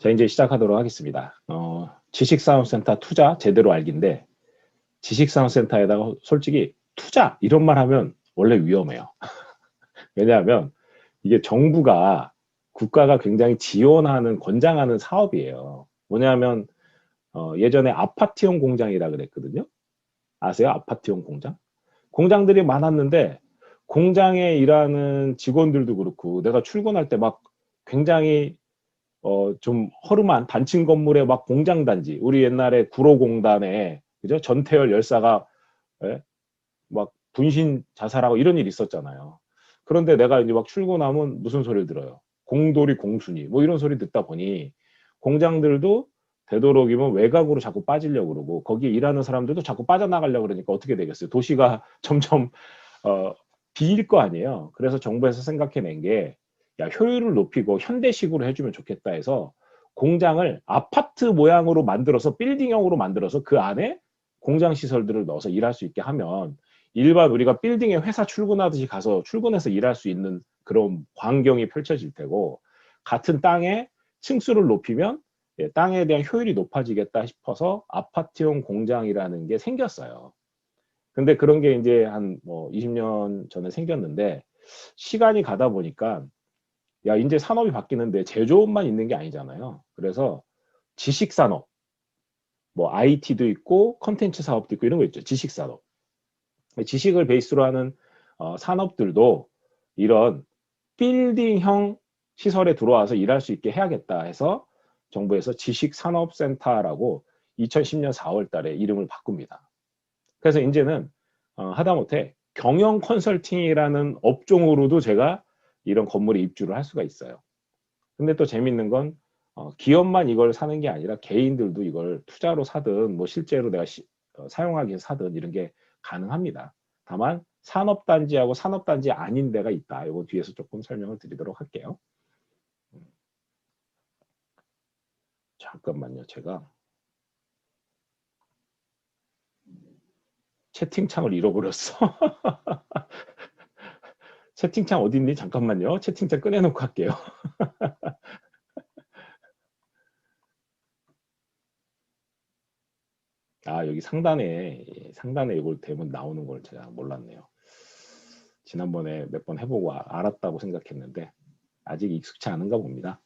자, 이제 시작하도록 하겠습니다. 지식산업센터 투자 제대로 알기인데, 지식산업센터에다가 솔직히 투자 이런 말 하면 원래 위험해요. 왜냐하면 이게 정부가, 국가가 굉장히 지원하는, 권장하는 사업이에요. 뭐냐면 예전에 아파트용 공장이라 그랬거든요. 아세요? 아파트용 공장? 공장들이 많았는데 공장에 일하는 직원들도 그렇고, 내가 출근할 때 막 굉장히 좀 허름한 단층 건물에 막 공장 단지, 우리 옛날에 구로공단에 그죠? 전태열 열사가 예? 막 분신 자살하고 이런 일이 있었잖아요. 그런데 내가 이제 막 출근하면 무슨 소리를 들어요? 공돌이 공순이 뭐 이런 소리 듣다 보니 공장들도 되도록이면 외곽으로 자꾸 빠지려고 그러고, 거기에 일하는 사람들도 자꾸 빠져나가려고 그러니까 어떻게 되겠어요? 도시가 점점 어, 비일 거 아니에요. 그래서 정부에서 생각해낸 게, 야, 효율을 높이고 현대식으로 해주면 좋겠다 해서 공장을 아파트 모양으로 만들어서, 빌딩형으로 만들어서 그 안에 공장 시설들을 넣어서 일할 수 있게 하면, 일반 우리가 빌딩에 회사 출근하듯이 가서 출근해서 일할 수 있는 그런 광경이 펼쳐질 테고, 같은 땅에 층수를 높이면 땅에 대한 효율이 높아지겠다 싶어서 아파트용 공장이라는 게 생겼어요. 근데 그런 게 이제 한 뭐 20년 전에 생겼는데, 시간이 가다 보니까 야, 이제 산업이 바뀌는데 제조업만 있는 게 아니잖아요. 그래서 지식산업, 뭐 IT도 있고 컨텐츠 사업도 있고 이런 거 있죠. 지식산업. 지식을 베이스로 하는 산업들도 이런 빌딩형 시설에 들어와서 일할 수 있게 해야겠다 해서 정부에서 지식산업센터라고 2010년 4월 달에 이름을 바꿉니다. 그래서 이제는 하다못해 경영 컨설팅이라는 업종으로도 제가 이런 건물에 입주를 할 수가 있어요. 근데 또 재밌는 건 기업만 이걸 사는 게 아니라 개인들도 이걸 투자로 사든 뭐 실제로 내가 사용하기 위해서 사든 이런 게 가능합니다. 다만 산업단지하고 산업단지 아닌 데가 있다. 이거 뒤에서 조금 설명을 드리도록 할게요. 잠깐만요. 제가 채팅창을 잃어버렸어. 채팅창 어디 있니? 잠깐만요. 채팅창 꺼내놓고 할게요. 아, 여기 상단에 이걸 대면 나오는 걸 제가 몰랐네요. 지난번에 몇 번 해보고 알았다고 생각했는데 아직 익숙치 않은가 봅니다.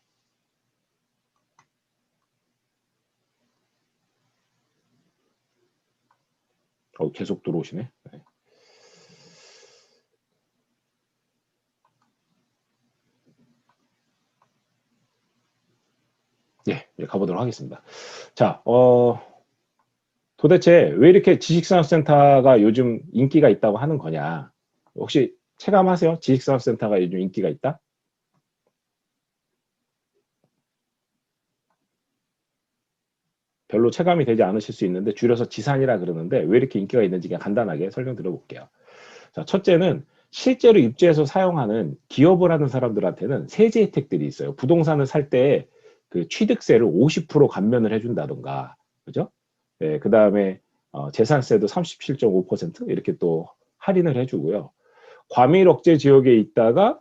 계속 들어오시네. 네. 예, 이제 가보도록 하겠습니다. 자, 도대체 왜 이렇게 지식산업센터가 요즘 인기가 있다고 하는 거냐? 혹시 체감하세요? 지식산업센터가 요즘 인기가 있다? 별로 체감이 되지 않으실 수 있는데 줄여서 지산이라 그러는데, 왜 이렇게 인기가 있는지 그냥 간단하게 설명드려볼게요. 자, 첫째는 실제로 입주해서 사용하는, 기업을 하는 사람들한테는 세제 혜택들이 있어요. 부동산을 살 때 그 취득세를 50% 감면을 해준다던가, 그죠? 네, 그 다음에 재산세도 37.5% 이렇게 또 할인을 해주고요. 과밀 억제 지역에 있다가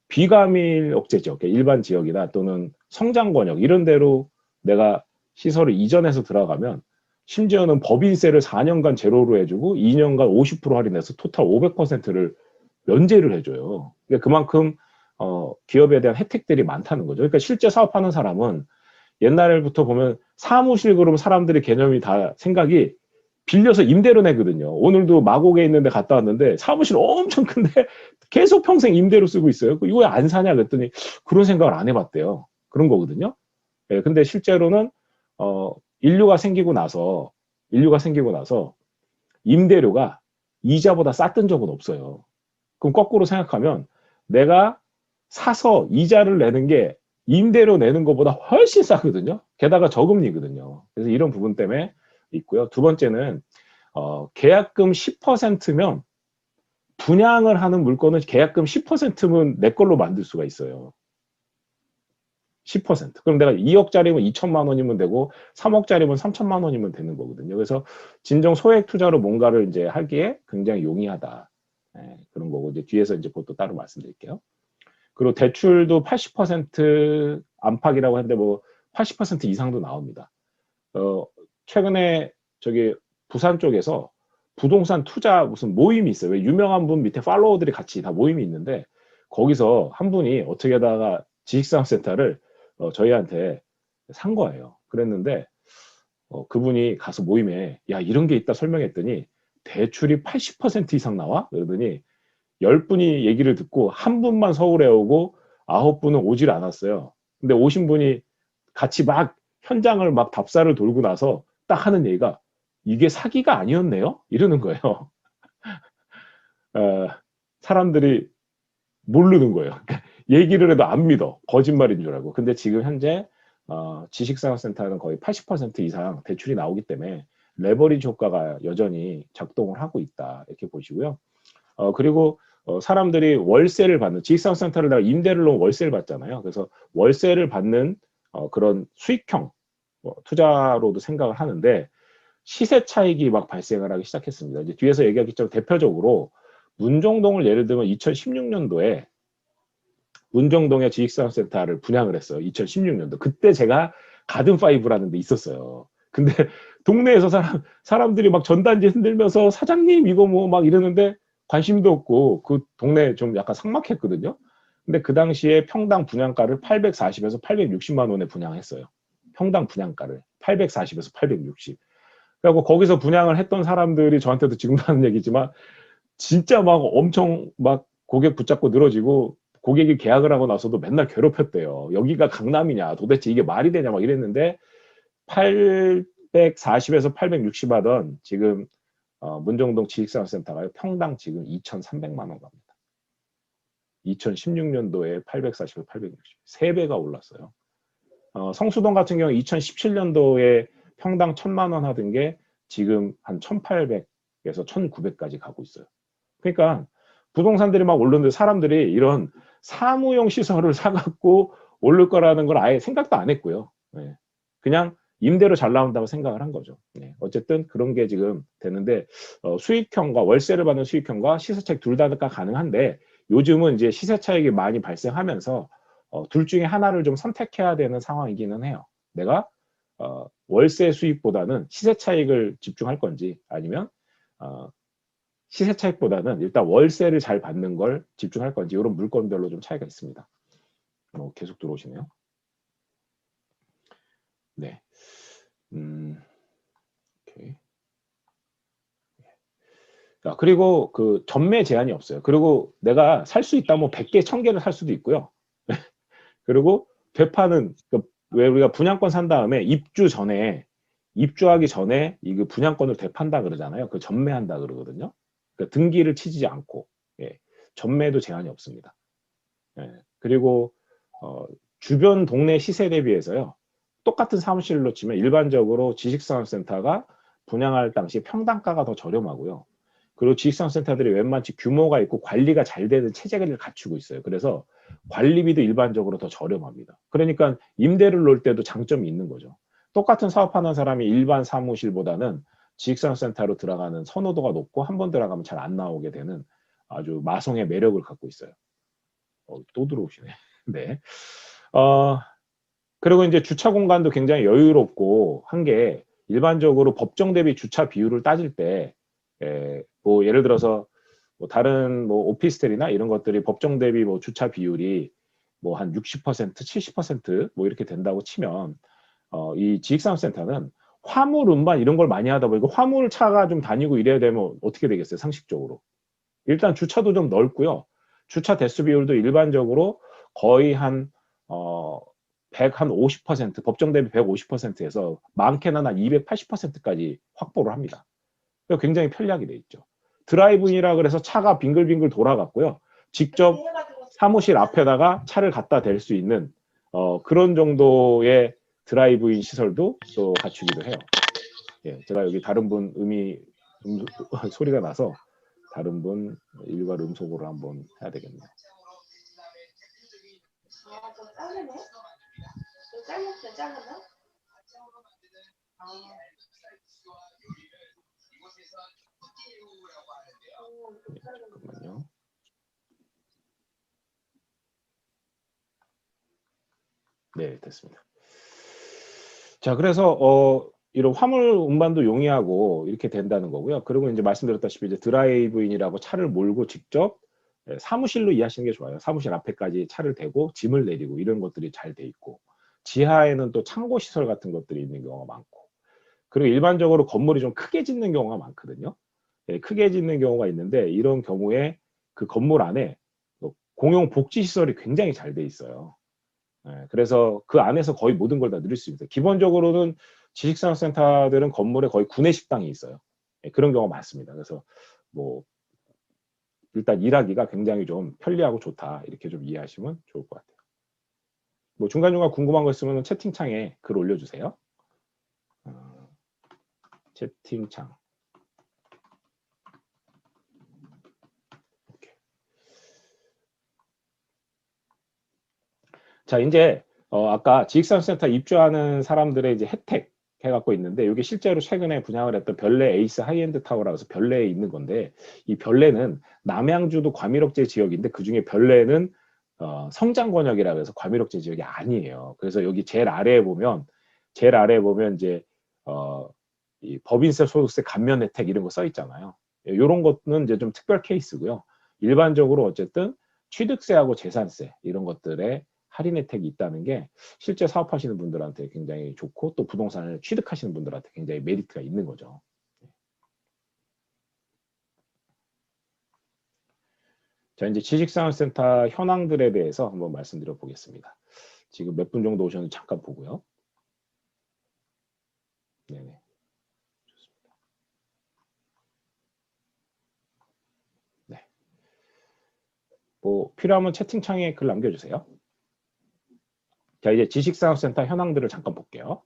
비과밀 억제 지역, 일반 지역이나 또는 성장 권역 이런 데로 내가 시설을 이전해서 들어가면, 심지어는 법인세를 4년간 제로로 해주고 2년간 50% 할인해서 토탈 500%를 면제를 해줘요. 그러니까 그만큼 기업에 대한 혜택들이 많다는 거죠. 그러니까 실제 사업하는 사람은, 옛날부터 보면 사무실 그러면 사람들의 개념이 다 생각이 빌려서 임대로 내거든요. 오늘도 마곡에 있는데 갔다 왔는데 사무실 엄청 큰데 계속 평생 임대로 쓰고 있어요. 이거 왜 안 사냐 그랬더니 그런 생각을 안 해봤대요. 그런 거거든요. 예, 근데 실제로는 어, 인류가 생기고 나서 인류가 생기고 나서 임대료가 이자보다 쌌던 적은 없어요. 그럼 거꾸로 생각하면 내가 사서 이자를 내는 게 임대료 내는 것보다 훨씬 싸거든요. 게다가 저금리거든요. 그래서 이런 부분 때문에 있고요. 두 번째는 계약금 10%면 분양을 하는 물건은 계약금 10%면 내 걸로 만들 수가 있어요. 10%. 그럼 내가 2억짜리면 2천만 원이면 되고 3억짜리면 3천만 원이면 되는 거거든요. 그래서 진정 소액 투자로 뭔가를 이제 하기에 굉장히 용이하다. 네, 그런 거고, 이제 뒤에서 이제 그것도 따로 말씀드릴게요. 그리고 대출도 80% 안팎이라고 했는데 뭐 80% 이상도 나옵니다. 최근에 저기 부산 쪽에서 부동산 투자 무슨 모임이 있어요. 왜 유명한 분 밑에 팔로워들이 같이 다 모임이 있는데 거기서 한 분이 어떻게 하다가 지식산업센터를 저희한테 산 거예요. 그랬는데 그분이 가서 모임에 야 이런 게 있다 설명했더니 대출이 80% 이상 나와? 그러더니 10분이 얘기를 듣고 한 분만 서울에 오고 9분은 오질 않았어요. 근데 오신 분이 같이 막 현장을 막 답사를 돌고 나서 딱 하는 얘기가 이게 사기가 아니었네요? 이러는 거예요. 어, 사람들이 모르는 거예요. 그러니까 얘기를 해도 안 믿어. 거짓말인 줄 알고. 근데 지금 현재 지식산업센터는 거의 80% 이상 대출이 나오기 때문에 레버리지 효과가 여전히 작동을 하고 있다. 이렇게 보시고요. 그리고 사람들이 월세를 받는 지식산업센터를 내가 임대를 놓은 월세를 받잖아요. 그래서 월세를 받는 그런 수익형 투자로도 생각을 하는데 시세 차익이 막 발생을 하기 시작했습니다. 이제 뒤에서 얘기하겠지만 대표적으로 문정동을 예를 들면 2016년도에 문정동의 지식산업센터를 분양을 했어요. 2016년도. 그때 제가 가든파이브라는 데 있었어요. 근데 동네에서 사람들이 막 전단지 흔들면서 사장님 이거 뭐 막 이러는데 관심도 없고 그 동네 좀 약간 삭막했거든요. 근데 그 당시에 평당 분양가를 840에서 860만 원에 분양했어요. 평당 분양가를 840에서 860. 그리고 거기서 분양을 했던 사람들이 저한테도 지금도 하는 얘기지만 진짜 막 엄청 막 고객 붙잡고 늘어지고 고객이 계약을 하고 나서도 맨날 괴롭혔대요. 여기가 강남이냐 도대체 이게 말이 되냐 막 이랬는데 840에서 860 하던 지금 문정동 지식산업센터가 평당 지금 2,300만 원 갑니다. 2016년도에 840에서 860 3배가 올랐어요. 성수동 같은 경우 2017년도에 평당 1,000만 원 하던 게 지금 한 1,800에서 1,900까지 가고 있어요. 그러니까 부동산들이 막 오르는데 사람들이 이런 사무용 시설을 사갖고 오를 거라는 걸 아예 생각도 안 했고요. 네. 그냥 임대로 잘 나온다고 생각을 한 거죠. 네. 어쨌든 그런 게 지금 되는데 수익형과 월세를 받는 수익형과 시세차익 둘 다가 가능한데 요즘은 이제 시세 차익이 많이 발생하면서 둘 중에 하나를 좀 선택해야 되는 상황이기는 해요. 내가 월세 수익보다는 시세 차익을 집중할 건지 아니면 시세 차익보다는 일단 월세를 잘 받는 걸 집중할 건지 이런 물건별로 좀 차이가 있습니다. 계속 들어오시네요. 네. 오케이. 그리고 그 전매 제한이 없어요. 그리고 내가 살 수 있다면 100개, 1000개를 살 수도 있고요. 그리고 되파는 왜 우리가 분양권 산 다음에 입주하기 전에 이 분양권을 되판다 그러잖아요. 그 전매한다 그러거든요. 그러니까 등기를 치지 않고 예, 전매도 제한이 없습니다. 예, 그리고 주변 동네 시세 대비해서요. 똑같은 사무실로 치면 일반적으로 지식산업센터가 분양할 당시 평당가가 더 저렴하고요. 그리고 지식산업센터들이 웬만치 규모가 있고 관리가 잘 되는 체제를 갖추고 있어요. 그래서 관리비도 일반적으로 더 저렴합니다. 그러니까 임대를 놓을 때도 장점이 있는 거죠. 똑같은 사업하는 사람이 일반 사무실보다는 지식산업센터로 들어가는 선호도가 높고 한 번 들어가면 잘 안 나오게 되는 아주 마성의 매력을 갖고 있어요. 또 들어오시네. 네. 그리고 이제 주차 공간도 굉장히 여유롭고 한 게 일반적으로 법정 대비 주차 비율을 따질 때, 뭐 예를 들어서 뭐 다른 뭐 오피스텔이나 이런 것들이 법정 대비 뭐 주차 비율이 뭐 한 60%, 70%뭐 이렇게 된다고 치면, 이 지식산업센터는 화물 운반 이런 걸 많이 하다 보니까 화물 차가 좀 다니고 이래야 되면 어떻게 되겠어요, 상식적으로? 일단 주차도 좀 넓고요. 주차 대수 비율도 일반적으로 거의 한, 150%, 법정 대비 150%에서 많게는 한 280%까지 확보를 합니다. 굉장히 편리하게 돼 있죠. 드라이브인이라 그래서 차가 빙글빙글 돌아갔고요. 직접 사무실 앞에다가 차를 갖다 댈 수 있는 그런 정도의 드라이브인 시설도 또 갖추기도 해요. 예, 제가 여기 다른 분 소리가 나서 다른 분 일괄 음소거를 한번 해야 되겠네요. 잠깐만요. 네, 됐습니다. 자, 그래서 이런 화물 운반도 용이하고 이렇게 된다는 거고요. 그리고 이제 말씀드렸다시피 이제 드라이브인이라고 차를 몰고 직접 사무실로 이해하시는 게 좋아요. 사무실 앞에까지 차를 대고 짐을 내리고 이런 것들이 잘 돼 있고, 지하에는 또 창고 시설 같은 것들이 있는 경우가 많고, 그리고 일반적으로 건물이 좀 크게 짓는 경우가 많거든요. 예, 크게 짓는 경우가 있는데, 이런 경우에 그 건물 안에 공용 복지 시설이 굉장히 잘 돼 있어요. 예, 그래서 그 안에서 거의 모든 걸 다 누릴 수 있습니다. 기본적으로는 지식산업센터들은 건물에 거의 구내식당이 있어요. 예, 그런 경우가 많습니다. 그래서 뭐 일단 일하기가 굉장히 좀 편리하고 좋다, 이렇게 좀 이해하시면 좋을 것 같아요. 뭐 중간중간 궁금한 거 있으면 채팅창에 글 올려주세요. 어, 채팅창. 이렇게. 자, 이제 아까 지식산업센터 입주하는 사람들의 이제 혜택 해갖고 있는데, 이게 실제로 최근에 분양을 했던 별내 에이스 하이엔드 타워라고 해서 별내에 있는 건데, 이 별내는 남양주도 과밀억제 지역인데 그 중에 별내는 성장 권역이라고 해서 과밀억제 지역이 아니에요. 그래서 여기 제일 아래에 보면 이제 이 법인세, 소득세 감면 혜택 이런 거 써 있잖아요. 이런 것은 이제 좀 특별 케이스고요. 일반적으로 어쨌든 취득세하고 재산세 이런 것들에 할인 혜택이 있다는 게 실제 사업하시는 분들한테 굉장히 좋고, 또 부동산을 취득하시는 분들한테 굉장히 메리트가 있는 거죠. 자, 이제 지식산업센터 현황들에 대해서 한번 말씀드려 보겠습니다. 지금 몇 분 정도 오셨는지 잠깐 보고요. 네네. 좋습니다. 네. 뭐 필요하면 채팅창에 글 남겨주세요. 자, 이제 지식산업센터 현황들을 잠깐 볼게요.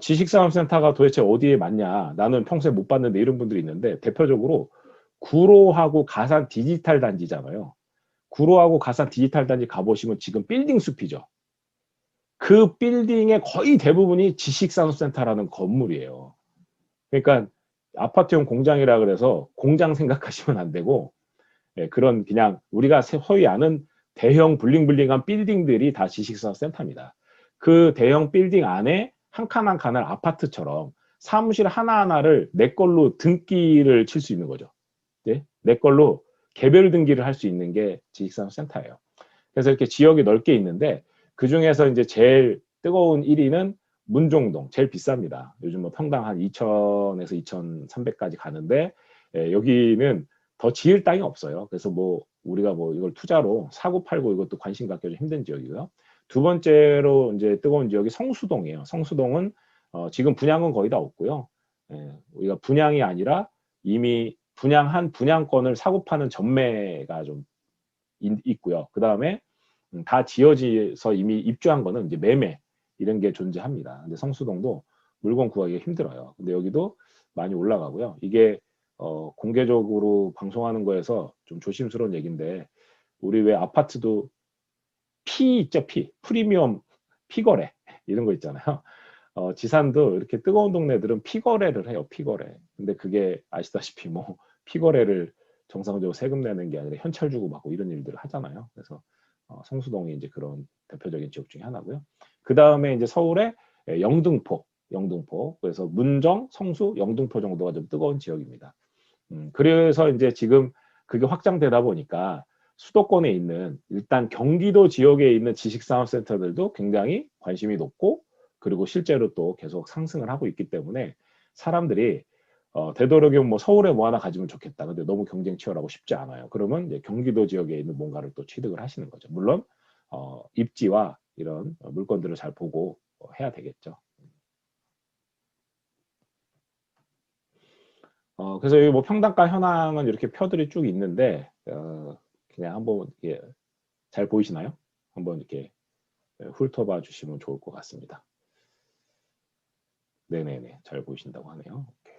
지식산업센터가 도대체 어디에 맞냐? 나는 평소에 못 봤는데, 이런 분들이 있는데, 대표적으로 구로하고 가산 디지털 단지잖아요. 구로하고 가산 디지털 단지 가보시면 지금 빌딩 숲이죠. 그 빌딩의 거의 대부분이 지식산업센터라는 건물이에요. 그러니까 아파트용 공장이라 그래서 공장 생각하시면 안 되고, 예, 그런 그냥 우리가 소위 아는 대형 블링블링한 빌딩들이 다 지식산업센터입니다. 그 대형 빌딩 안에 한 칸 한 칸을 아파트처럼 사무실 하나하나를 내 걸로 등기를 칠 수 있는 거죠. 네? 내 걸로 개별 등기를 할 수 있는 게 지식산업센터예요. 그래서 이렇게 지역이 넓게 있는데, 그 중에서 이제 제일 뜨거운 1위는 문종동, 제일 비쌉니다. 요즘 뭐 평당 한 2천에서 2,300까지 가는데, 예, 여기는 더 지을 땅이 없어요. 그래서 뭐 우리가 뭐 이걸 투자로 사고 팔고 이것도 관심 갖기 좀 힘든 지역이고요. 두 번째로 이제 뜨거운 지역이 성수동이에요. 성수동은 지금 분양은 거의 다 없고요. 예, 우리가 분양이 아니라 이미 분양한 분양권을 사고 파는 전매가 좀 있고요. 그 다음에 다 지어져서 이미 입주한 거는 이제 매매 이런 게 존재합니다. 근데 성수동도 물건 구하기가 힘들어요. 근데 여기도 많이 올라가고요. 이게 공개적으로 방송하는 거에서 좀 조심스러운 얘기인데, 우리 왜 아파트도 P 있죠, P 프리미엄 피거래 이런 거 있잖아요. 지산도 이렇게 뜨거운 동네들은 피거래를 해요, 피거래. 근데 그게 아시다시피 뭐 피거래를 정상적으로 세금 내는 게 아니라 현찰 주고 받고 이런 일들을 하잖아요. 그래서 성수동이 이제 그런 대표적인 지역 중에 하나고요. 그 다음에 이제 서울의 영등포. 그래서 문정, 성수, 영등포 정도가 좀 뜨거운 지역입니다. 그래서 이제 지금 그게 확장되다 보니까 수도권에 있는, 일단 경기도 지역에 있는 지식산업센터들도 굉장히 관심이 높고, 그리고 실제로 또 계속 상승을 하고 있기 때문에 사람들이 되도록이면 뭐 서울에 뭐 하나 가지면 좋겠다. 근데 너무 경쟁 치열하고 쉽지 않아요. 그러면 이제 경기도 지역에 있는 뭔가를 또 취득을 하시는 거죠. 물론 입지와 이런 물건들을 잘 보고 해야 되겠죠. 그래서 여기 뭐 평당가 현황은 이렇게 표들이 쭉 있는데, 그냥 한번 이렇게 잘 보이시나요? 한번 이렇게 훑어봐 주시면 좋을 것 같습니다. 네네네, 잘 보이신다고 하네요. 오케이.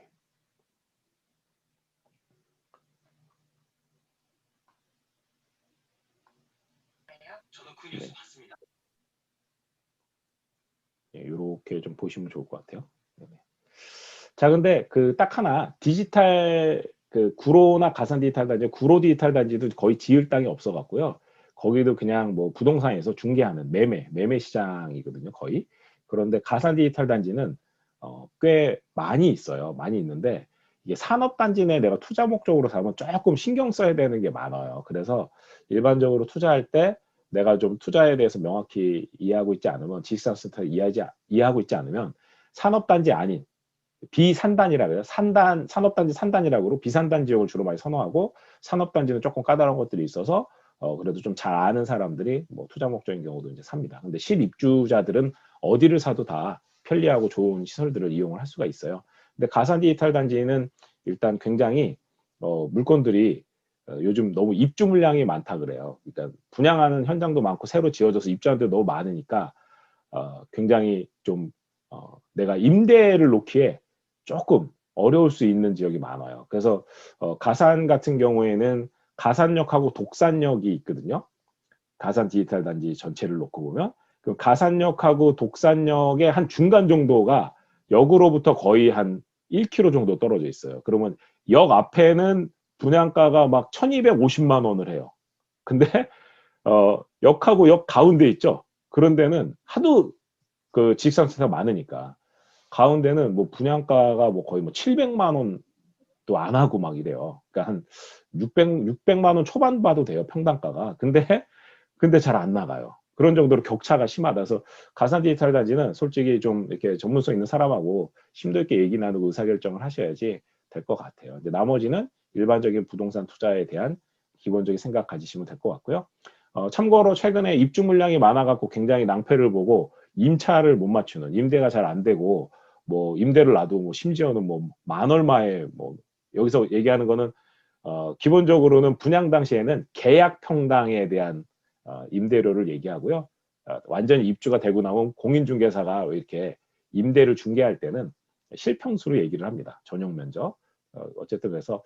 저도 그 뉴스 봤습니다. 네, 이렇게 좀 보시면 좋을 것 같아요. 네네. 자, 근데 그 딱 하나 디지털, 그 구로나 가산 디지털 단지, 구로 디지털 단지도 거의 지을 땅이 없어 갖고요. 거기도 그냥 뭐 부동산에서 중개하는 매매 시장이거든요, 거의. 그런데 가산 디지털 단지는 꽤 많이 있어요. 많이 있는데 이게 산업단지 내에 내가 투자 목적으로 사면 조금 신경 써야 되는 게 많아요. 그래서 일반적으로 투자할 때 내가 좀 투자에 대해서 명확히 이해하고 있지 않으면, 지식산업센터를 이해하고 있지 않으면 산업단지 아닌 비산단이라고 해요. 산업단지 산단이라고 비산단 지역을 주로 많이 선호하고, 산업단지는 조금 까다로운 것들이 있어서 그래도 좀 잘 아는 사람들이 뭐 투자 목적인 경우도 이제 삽니다. 근데 실입주자들은 어디를 사도 다 편리하고 좋은 시설들을 이용을 할 수가 있어요. 근데 가산 디지털 단지는 일단 굉장히 물건들이 요즘 너무 입주 물량이 많다 그래요. 그러니까 분양하는 현장도 많고 새로 지어져서 입주자들이 너무 많으니까 굉장히 좀 내가 임대를 놓기에 조금 어려울 수 있는 지역이 많아요. 그래서 가산 같은 경우에는 가산역하고 독산역이 있거든요. 가산 디지털 단지 전체를 놓고 보면 그 가산역하고 독산역의 한 중간 정도가 역으로부터 거의 한 1km 정도 떨어져 있어요. 그러면 역 앞에는 분양가가 막 1250만 원을 해요. 근데 역하고 역 가운데 있죠. 그런 데는 하도 그 지식산업센터가 많으니까 가운데는 뭐 분양가가 뭐 거의 뭐 700만 원도 안 하고 막 이래요. 그러니까 한 600만 원 초반 봐도 돼요, 평당가가. 근데 잘 안 나가요. 그런 정도로 격차가 심하다. 그래서 가산 디지털 단지는 솔직히 좀 이렇게 전문성 있는 사람하고 심도 있게 얘기 나누고 의사결정을 하셔야지 될 것 같아요. 근데 나머지는 일반적인 부동산 투자에 대한 기본적인 생각 가지시면 될 것 같고요. 참고로 최근에 입주 물량이 많아갖고 굉장히 낭패를 보고 임차를 못 맞추는, 임대가 잘 안 되고 뭐 임대를 놔도 뭐 심지어는 뭐 만 얼마에 뭐 여기서 얘기하는 거는 기본적으로는 분양 당시에는 계약 평당에 대한 임대료를 얘기하고요. 완전히 입주가 되고 나면 공인중개사가 이렇게 임대를 중개할 때는 실평수로 얘기를 합니다. 전용 면적. 어쨌든 그래서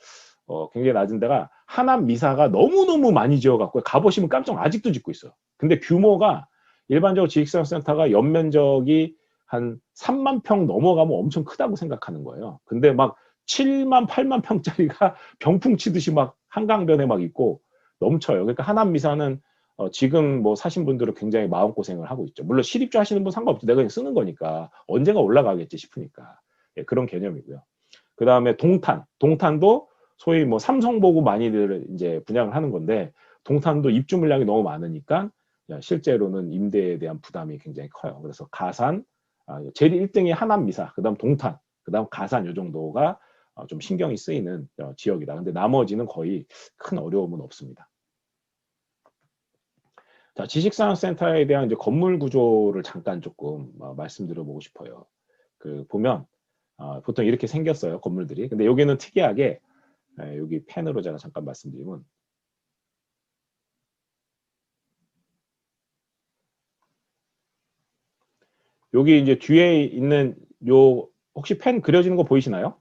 굉장히 낮은 데가 하남 미사가 너무너무 많이 지어갖고 가보시면 깜짝 아직도 짓고 있어요. 근데 규모가 일반적으로 지식산업센터가 연면적이 한 3만 평 넘어가면 엄청 크다고 생각하는 거예요. 근데 막 7만, 8만 평짜리가 병풍 치듯이 막 한강변에 막 있고 넘쳐요. 그러니까 하남 미사는 지금 뭐 사신 분들은 굉장히 마음고생을 하고 있죠. 물론 실입주 하시는 분 상관없죠. 내가 그냥 쓰는 거니까 언젠가 올라가겠지 싶으니까. 예, 그런 개념이고요. 그 다음에 동탄도 소위 뭐 삼성 보고 많이들 이제 분양을 하는 건데, 동탄도 입주 물량이 너무 많으니까 실제로는 임대에 대한 부담이 굉장히 커요. 그래서 가산, 제일 1등이 하남 미사, 그 다음 동탄, 그 다음 가산, 요 정도가 좀 신경이 쓰이는 지역이다. 근데 나머지는 거의 큰 어려움은 없습니다. 자, 지식산업센터에 대한 이제 건물 구조를 잠깐 조금 말씀드려보고 싶어요. 그 보면 보통 이렇게 생겼어요, 건물들이. 근데 여기는 특이하게 여기 펜으로 제가 잠깐 말씀드리면, 여기 이제 뒤에 있는 요 혹시 펜 그려지는 거 보이시나요?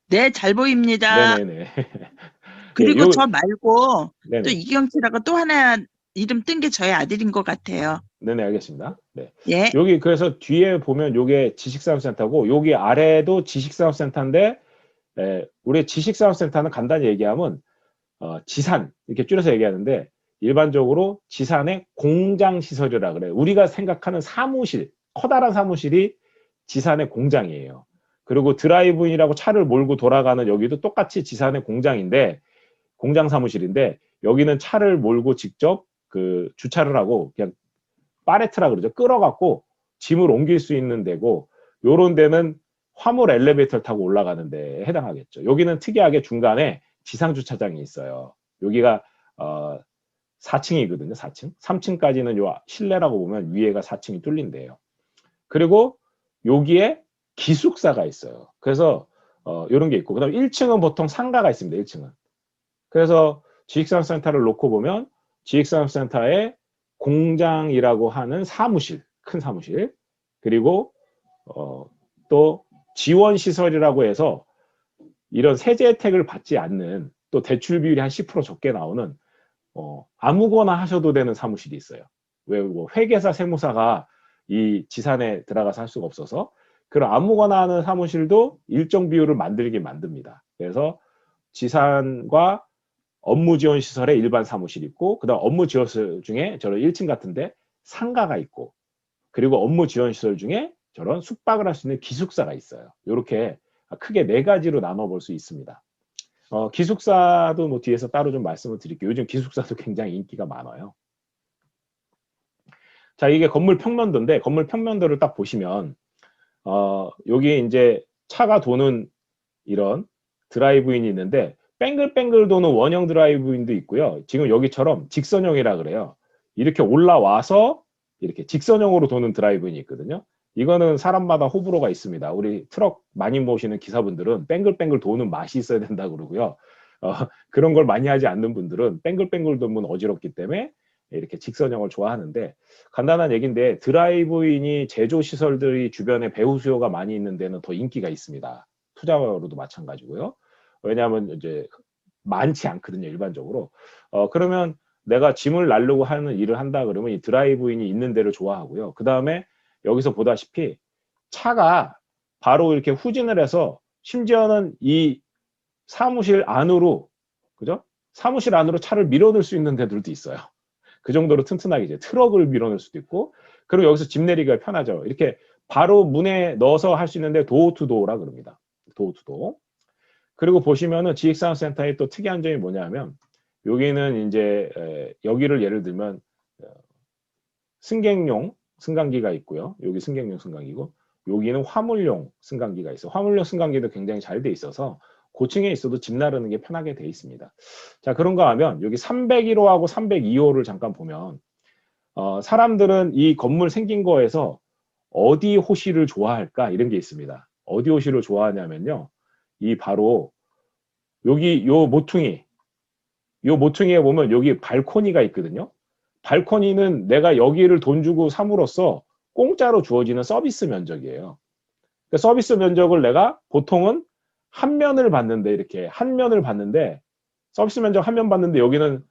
네, 잘 보입니다. 네네네. 예, 그리고 저 말고 또 네네. 이경치라고 또 하나 이름 뜬 게 저희 아들인 것 같아요. 네네, 알겠습니다. 네. 예, 여기 그래서 뒤에 보면 요게 지식산업센터고, 여기 아래도 지식산업센터인데, 우리 지식산업센터는 간단히 얘기하면 지산 이렇게 줄여서 얘기하는데, 일반적으로 지산의 공장 시설이라 그래요. 우리가 생각하는 사무실, 커다란 사무실이 지산의 공장이에요. 그리고 드라이브인이라고 차를 몰고 돌아가는 여기도 똑같이 지산의 공장 사무실인데, 여기는 차를 몰고 직접 그 주차를 하고 그냥 파레트라 그러죠. 끌어갖고 짐을 옮길 수 있는 데고, 요런 데는 화물 엘리베이터를 타고 올라가는 데에 해당하겠죠. 여기는 특이하게 중간에 지상 주차장이 있어요. 여기가 4층이거든요. 4층. 3층까지는 요 실내라고 보면 위에가 4층이 뚫린대요. 그리고 여기에 기숙사가 있어요. 그래서 이런 게 있고, 그다음 1층은 보통 상가가 있습니다. 1층은. 그래서 지식산업센터를 놓고 보면 지식산업센터에 공장이라고 하는 사무실, 큰 사무실, 그리고 또 지원시설이라고 해서 이런 세제 혜택을 받지 않는, 또 대출 비율이 한 10% 적게 나오는 아무거나 하셔도 되는 사무실이 있어요. 왜 뭐 회계사, 세무사가 이 지산에 들어가서 할 수가 없어서 그런 아무거나 하는 사무실도 일정 비율을 만들긴 만듭니다. 그래서 지산과 업무 지원 시설에 일반 사무실 있고, 그다음 업무 지원 시설 중에 저런 1층 같은데 상가가 있고, 그리고 업무 지원 시설 중에 저런 숙박을 할 수 있는 기숙사가 있어요. 이렇게 크게 네 가지로 나눠 볼 수 있습니다. 기숙사도 뭐 뒤에서 따로 좀 말씀을 드릴게요. 요즘 기숙사도 굉장히 인기가 많아요. 자, 이게 건물 평면도인데, 건물 평면도를 딱 보시면 여기 이제 차가 도는 이런 드라이브인이 있는데, 뺑글뺑글 도는 원형 드라이브인도 있고요. 지금 여기처럼 직선형이라 그래요. 이렇게 올라와서 이렇게 직선형으로 도는 드라이브인이 있거든요. 이거는 사람마다 호불호가 있습니다. 우리 트럭 많이 모시는 기사분들은 뺑글뺑글 도는 맛이 있어야 된다 그러고요. 그런 걸 많이 하지 않는 분들은 뺑글뺑글 도면 어지럽기 때문에 이렇게 직선형을 좋아하는데, 간단한 얘기인데 드라이브인이 제조 시설들이 주변에 배후 수요가 많이 있는 데는 더 인기가 있습니다. 투자로도 마찬가지고요. 왜냐하면 이제 많지 않거든요, 일반적으로. 그러면 내가 짐을 나르고 하는 일을 한다 그러면 이 드라이브인이 있는 데를 좋아하고요. 그 다음에 여기서 보다시피 차가 바로 이렇게 후진을 해서 심지어는 이 사무실 안으로, 그죠? 사무실 안으로 차를 밀어넣을 수 있는 데들도 있어요. 그 정도로 튼튼하게 이제 트럭을 밀어넣을 수도 있고, 그리고 여기서 짐 내리기가 편하죠. 이렇게 바로 문에 넣어서 할 수 있는데 도어 투 도어라 그럽니다. 도어 투 도어. 그리고 보시면은 지식산업센터의 또 특이한 점이 뭐냐면, 여기는 이제 여기를 예를 들면 승객용 승강기가 있고요. 여기 승객용 승강기고, 여기는 화물용 승강기가 있어요. 화물용 승강기도 굉장히 잘 돼 있어서 고층에 있어도 집 나르는 게 편하게 돼 있습니다. 자, 그런가 하면 여기 301호하고 302호를 잠깐 보면 사람들은 이 건물 생긴 거에서 어디 호실을 좋아할까 이런 게 있습니다. 어디 호실을 좋아하냐면요, 이 바로 여기 요 모퉁이에 보면 여기 발코니가 있거든요. 발코니는 내가 여기를 돈 주고 삼으로써 공짜로 주어지는 서비스 면적이에요. 그러니까 서비스 면적을 내가 보통은 한 면을 받는데, 이렇게 한 면을 받는데, 서비스 면적 한 면 받는데 여기는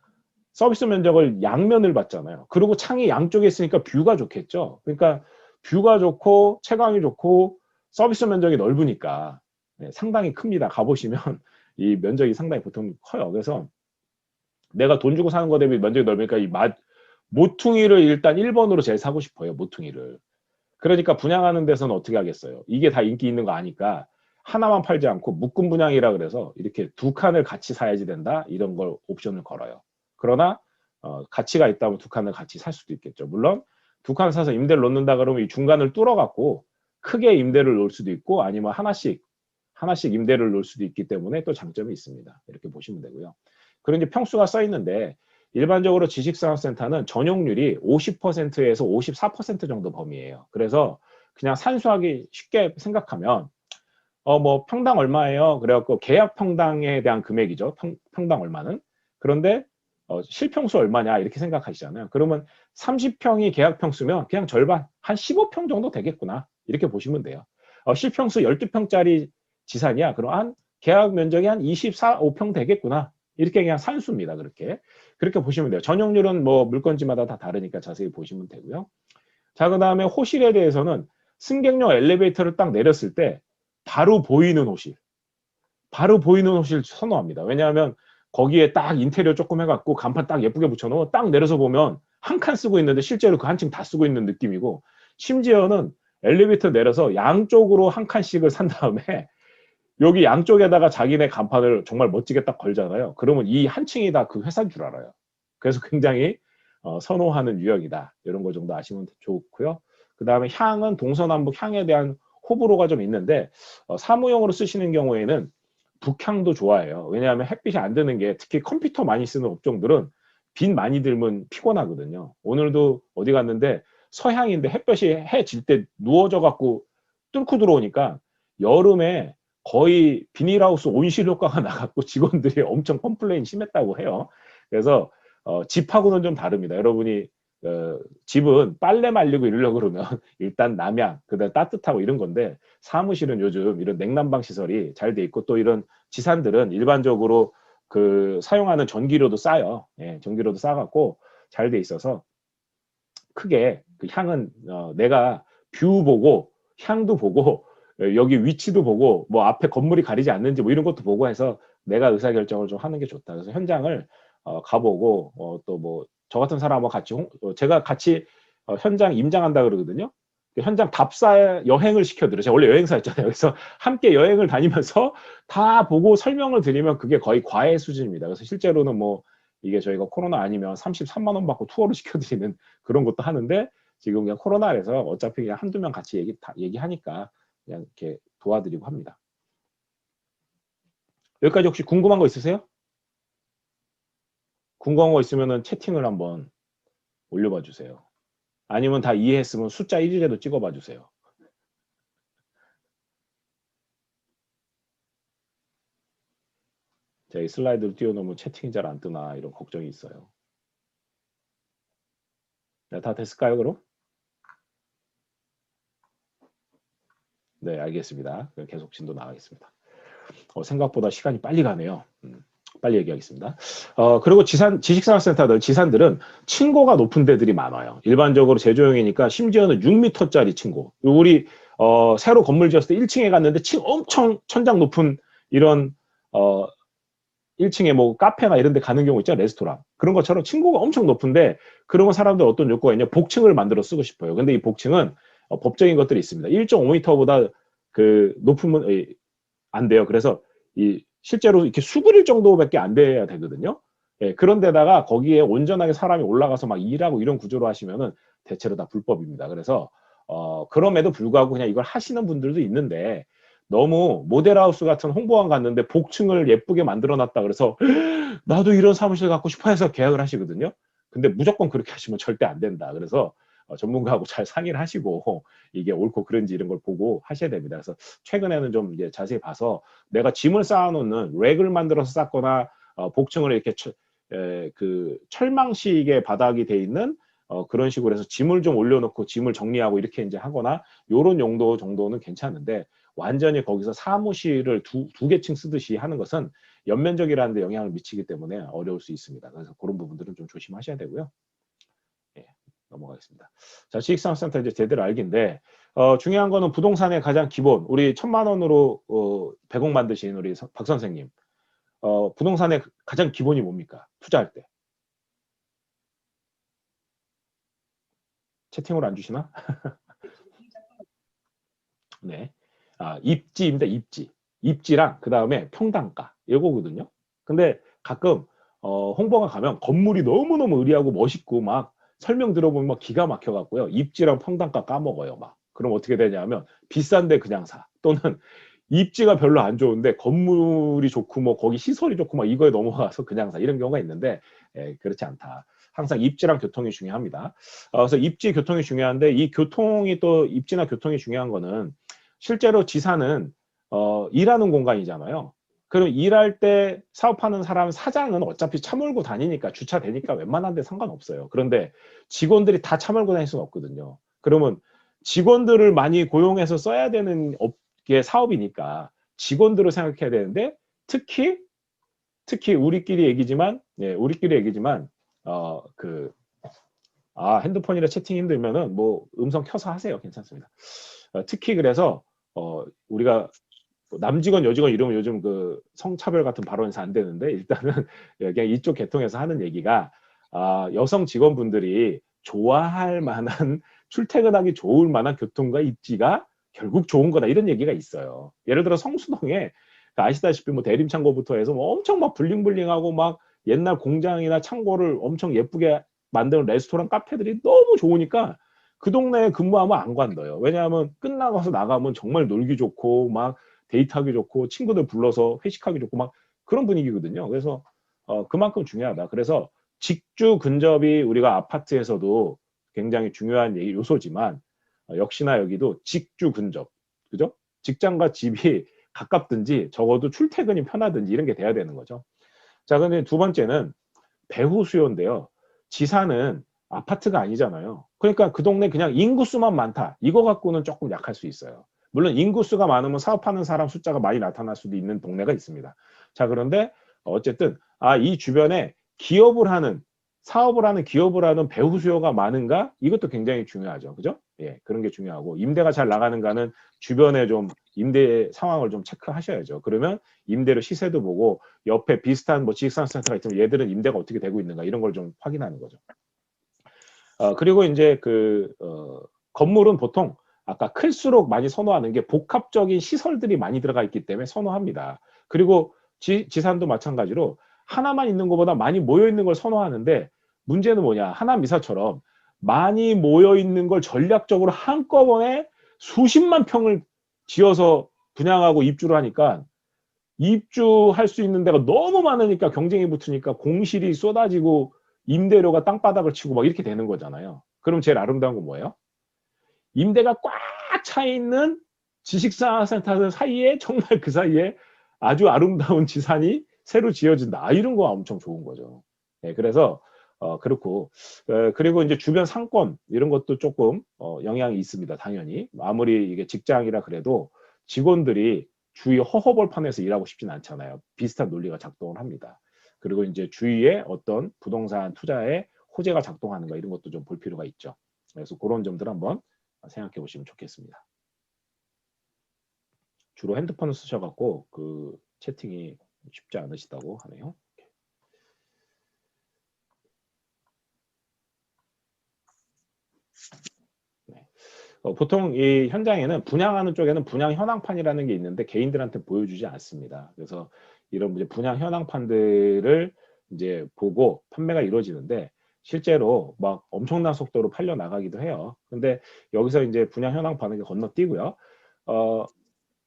서비스 면적을 양면을 받잖아요. 그리고 창이 양쪽에 있으니까 뷰가 좋겠죠. 그러니까 뷰가 좋고 채광이 좋고 서비스 면적이 넓으니까 상당히 큽니다. 가보시면 이 면적이 상당히 보통 커요. 그래서 내가 돈 주고 사는 거 대비 면적이 넓으니까 모퉁이를 일단 1번으로 제일 사고 싶어요. 모퉁이를. 그러니까 분양하는 데서는 어떻게 하겠어요? 이게 다 인기 있는 거 아니까 하나만 팔지 않고 묶음 분양이라 그래서 이렇게 두 칸을 같이 사야지 된다, 이런 걸 옵션을 걸어요. 그러나 가치가 있다면 두 칸을 같이 살 수도 있겠죠. 물론 두 칸 사서 임대를 놓는다 그러면 이 중간을 뚫어 갖고 크게 임대를 놓을 수도 있고, 아니면 하나씩 임대를 놓을 수도 있기 때문에 또 장점이 있습니다. 이렇게 보시면 되고요. 그리고 이제 평수가 써 있는데, 일반적으로 지식산업센터는 전용률이 50%에서 54% 정도 범위예요. 그래서 그냥 산수하기 쉽게 생각하면 뭐 평당 얼마예요? 그래갖고 계약 평당에 대한 금액이죠. 평당 얼마는. 그런데 실평수 얼마냐 이렇게 생각하시잖아요. 그러면 30평이 계약 평수면 그냥 절반, 한 15평 정도 되겠구나, 이렇게 보시면 돼요. 실평수 12평짜리 지산이야. 그럼 한 계약 면적이 한 24, 5평 되겠구나, 이렇게 그냥 산수입니다. 그렇게 보시면 돼요. 전용률은 뭐 물건지마다 다 다르니까 자세히 보시면 되고요. 자, 그 다음에 호실에 대해서는 승객용 엘리베이터를 딱 내렸을 때 바로 보이는 호실 선호합니다. 왜냐하면 거기에 딱 인테리어 조금 해갖고 간판 딱 예쁘게 붙여놓으면 딱 내려서 보면 한 칸 쓰고 있는데 실제로 그 한 층 다 쓰고 있는 느낌이고, 심지어는 엘리베이터 내려서 양쪽으로 한 칸씩을 산 다음에 여기 양쪽에다가 자기네 간판을 정말 멋지게 딱 걸잖아요. 그러면 이 한 층이 다 그 회사인 줄 알아요. 그래서 굉장히 선호하는 유형이다, 이런 거 정도 아시면 좋고요. 그 다음에 향은 동서남북 향에 대한 호불호가 좀 있는데, 사무용으로 쓰시는 경우에는 북향도 좋아해요. 왜냐하면 햇빛이 안 드는 게, 특히 컴퓨터 많이 쓰는 업종들은 빛 많이 들면 피곤하거든요. 오늘도 어디 갔는데 서향인데 햇볕이 해 질 때 누워져 갖고 뚫고 들어오니까 여름에 거의 비닐하우스 온실 효과가 나갖고 직원들이 엄청 컴플레인 심했다고 해요. 그래서 집하고는 좀 다릅니다. 여러분이 집은 빨래 말리고 이러려고 그러면 일단 남양, 그다음 따뜻하고 이런 건데, 사무실은 요즘 이런 냉난방 시설이 잘 돼 있고, 또 이런 지산들은 일반적으로 그 사용하는 전기료도 싸요. 예, 전기료도 싸갖고 잘 돼 있어서 크게 그 향은 내가 뷰 보고 향도 보고 여기 위치도 보고 뭐 앞에 건물이 가리지 않는지 뭐 이런 것도 보고 해서 내가 의사결정을 좀 하는 게 좋다. 그래서 현장을 가보고 또 뭐 저 같은 사람하고 같이 제가 같이 현장 임장한다 그러거든요. 현장 답사 여행을 시켜드려요. 제가 원래 여행사였잖아요. 그래서 함께 여행을 다니면서 다 보고 설명을 드리면 그게 거의 과외 수준입니다. 그래서 실제로는 뭐 이게 저희가 코로나 아니면 33만 원 받고 투어를 시켜드리는 그런 것도 하는데 지금 그냥 코로나라서 어차피 그냥 한두 명 같이 얘기하니까 그냥 이렇게 도와드리고 합니다. 여기까지 혹시 궁금한 거 있으세요? 궁금한 거 있으면 채팅을 한번 올려봐 주세요. 아니면 다 이해했으면 숫자 1이라도 찍어봐 주세요. 제가 이 슬라이드를 띄워놓으면 채팅이 잘 안 뜨나 이런 걱정이 있어요. 네, 다 됐을까요, 그럼? 네, 알겠습니다. 계속 진도 나가겠습니다. 생각보다 시간이 빨리 가네요. 빨리 얘기하겠습니다. 그리고 지식산업센터들, 지산들은 층고가 높은 데들이 많아요. 일반적으로 제조용이니까 심지어는 6m짜리 층고. 우리 새로 건물 지었을 때 1층에 갔는데 엄청 천장 높은 이런 1층에 뭐 카페나 이런 데 가는 경우 있죠. 레스토랑. 그런 것처럼 층고가 엄청 높은데 그런 거 사람들 어떤 욕구가 있냐. 복층을 만들어 쓰고 싶어요. 근데 이 복층은 법적인 것들이 있습니다. 1.5m보다 그 높으면 안 돼요. 그래서 이 실제로 이렇게 수그릴 정도밖에 안 돼야 되거든요. 예, 그런데다가 거기에 온전하게 사람이 올라가서 막 일하고 이런 구조로 하시면은 대체로 다 불법입니다. 그래서 그럼에도 불구하고 그냥 이걸 하시는 분들도 있는데 너무 모델하우스 같은 홍보관 갔는데 복층을 예쁘게 만들어 놨다 그래서 나도 이런 사무실 갖고 싶어 해서 계약을 하시거든요. 근데 무조건 그렇게 하시면 절대 안 된다. 그래서 전문가하고 잘 상의를 하시고 이게 옳고 그른지 이런 걸 보고 하셔야 됩니다. 그래서 최근에는 좀 이제 자세히 봐서 내가 짐을 쌓아놓는 렉을 만들어서 쌓거나 복층을 이렇게 그 철망식의 바닥이 돼 있는 그런 식으로 해서 짐을 좀 올려놓고 짐을 정리하고 이렇게 이제 하거나 이런 용도 정도는 괜찮은데 완전히 거기서 사무실을 두 개 층 쓰듯이 하는 것은 연면적이라는 데 영향을 미치기 때문에 어려울 수 있습니다. 그래서 그런 부분들은 좀 조심하셔야 되고요. 예, 넘어가겠습니다. 자, 지식산업센터 이제 제대로 알기인데 중요한 거는 부동산의 가장 기본 우리 1,000만 원으로 100억 만드신 우리 박 선생님 부동산의 가장 기본이 뭡니까? 투자할 때. 채팅으로 안 주시나? 네. 입지입니다. 입지. 입지랑 그 다음에 평당가 이거거든요. 근데 가끔 홍보가 가면 건물이 너무너무 의리하고 멋있고 막 설명 들어보면 막 기가 막혀 갖고요. 입지랑 평당가 까먹어요. 막. 그럼 어떻게 되냐면 비싼데 그냥 사. 또는 입지가 별로 안 좋은데 건물이 좋고 뭐 거기 시설이 좋고 막 이거에 넘어가서 그냥 사. 이런 경우가 있는데 그렇지 않다. 항상 입지랑 교통이 중요합니다. 그래서 입지 교통이 중요한데 이 교통이 또 입지나 교통이 중요한 거는 실제로 지사는 일하는 공간이잖아요. 그럼 일할 때 사업하는 사람 사장은 어차피 차 몰고 다니니까 주차 되니까 웬만한 데 상관없어요. 그런데 직원들이 다 차 몰고 다닐 수는 없거든요. 그러면 직원들을 많이 고용해서 써야 되는 업계 사업이니까 직원들을 생각해야 되는데 특히 우리끼리 얘기지만 우리끼리 얘기지만 핸드폰이라 채팅 힘들면은 뭐 음성 켜서 하세요. 괜찮습니다. 특히 그래서 우리가 남직원 여직원 이러면 요즘 그 성차별 같은 발언에서 안 되는데 일단은 그냥 이쪽 계통에서 하는 얘기가 여성 직원분들이 좋아할 만한 출퇴근하기 좋을 만한 교통과 입지가 결국 좋은 거다 이런 얘기가 있어요. 예를 들어 성수동에 아시다시피 뭐 대림창고부터 해서 뭐 엄청 막 블링블링하고 막 옛날 공장이나 창고를 엄청 예쁘게 만드는 레스토랑 카페들이 너무 좋으니까 그 동네에 근무하면 안 관둬요. 왜냐하면 끝나가서 나가면 정말 놀기 좋고 막 데이트하기 좋고 친구들 불러서 회식하기 좋고 막 그런 분위기거든요. 그래서 그만큼 중요하다. 그래서 직주 근접이 우리가 아파트에서도 굉장히 중요한 요소지만 역시나 여기도 직주 근접, 그죠? 직장과 집이 가깝든지 적어도 출퇴근이 편하든지 이런 게 돼야 되는 거죠. 자, 근데 두 번째는 배후 수요인데요. 지사는 아파트가 아니잖아요. 그러니까 그 동네 그냥 인구수만 많다. 이거 갖고는 조금 약할 수 있어요. 물론 인구수가 많으면 사업하는 사람 숫자가 많이 나타날 수도 있는 동네가 있습니다. 자, 그런데 어쨌든 이 주변에 기업을 하는 사업을 하는 기업을 하는 배후 수요가 많은가? 이것도 굉장히 중요하죠. 그죠? 예, 그런 게 중요하고 임대가 잘 나가는가는 주변에 좀 임대 상황을 좀 체크하셔야죠. 그러면 임대료 시세도 보고 옆에 비슷한 뭐 지식산업센터가 있으면 얘들은 임대가 어떻게 되고 있는가 이런 걸 좀 확인하는 거죠. 그리고 이제 건물은 보통 아까 클수록 많이 선호하는 게 복합적인 시설들이 많이 들어가 있기 때문에 선호합니다. 그리고 지산도 마찬가지로 하나만 있는 것보다 많이 모여 있는 걸 선호하는데 문제는 뭐냐? 하남이사처럼 많이 모여 있는 걸 전략적으로 한꺼번에 수십만 평을 지어서 분양하고 입주를 하니까 입주할 수 있는 데가 너무 많으니까 경쟁이 붙으니까 공실이 쏟아지고 임대료가 땅바닥을 치고 막 이렇게 되는 거잖아요. 그럼 제일 아름다운 건 뭐예요? 임대가 꽉 차 있는 지식산업센터 사이에 정말 그 사이에 아주 아름다운 지산이 새로 지어진다. 이런 거 엄청 좋은 거죠. 네, 그래서 그렇고 그리고 이제 주변 상권 이런 것도 조금 영향이 있습니다. 당연히 아무리 이게 직장이라 그래도 직원들이 주위 허허벌판에서 일하고 싶진 않잖아요. 비슷한 논리가 작동을 합니다. 그리고 이제 주위에 어떤 부동산 투자에 호재가 작동하는가 이런 것도 좀 볼 필요가 있죠. 그래서 그런 점들 한번 생각해 보시면 좋겠습니다. 주로 핸드폰을 쓰셔갖고 그 채팅이 쉽지 않으시다고 하네요. 네. 보통 이 현장에는 분양하는 쪽에는 분양 현황판이라는 게 있는데 개인들한테 보여주지 않습니다. 그래서 이런 이제 분양 현황판들을 이제 보고 판매가 이루어지는데 실제로 막 엄청난 속도로 팔려 나가기도 해요. 근데 여기서 이제 분양 현황판을 건너뛰고요.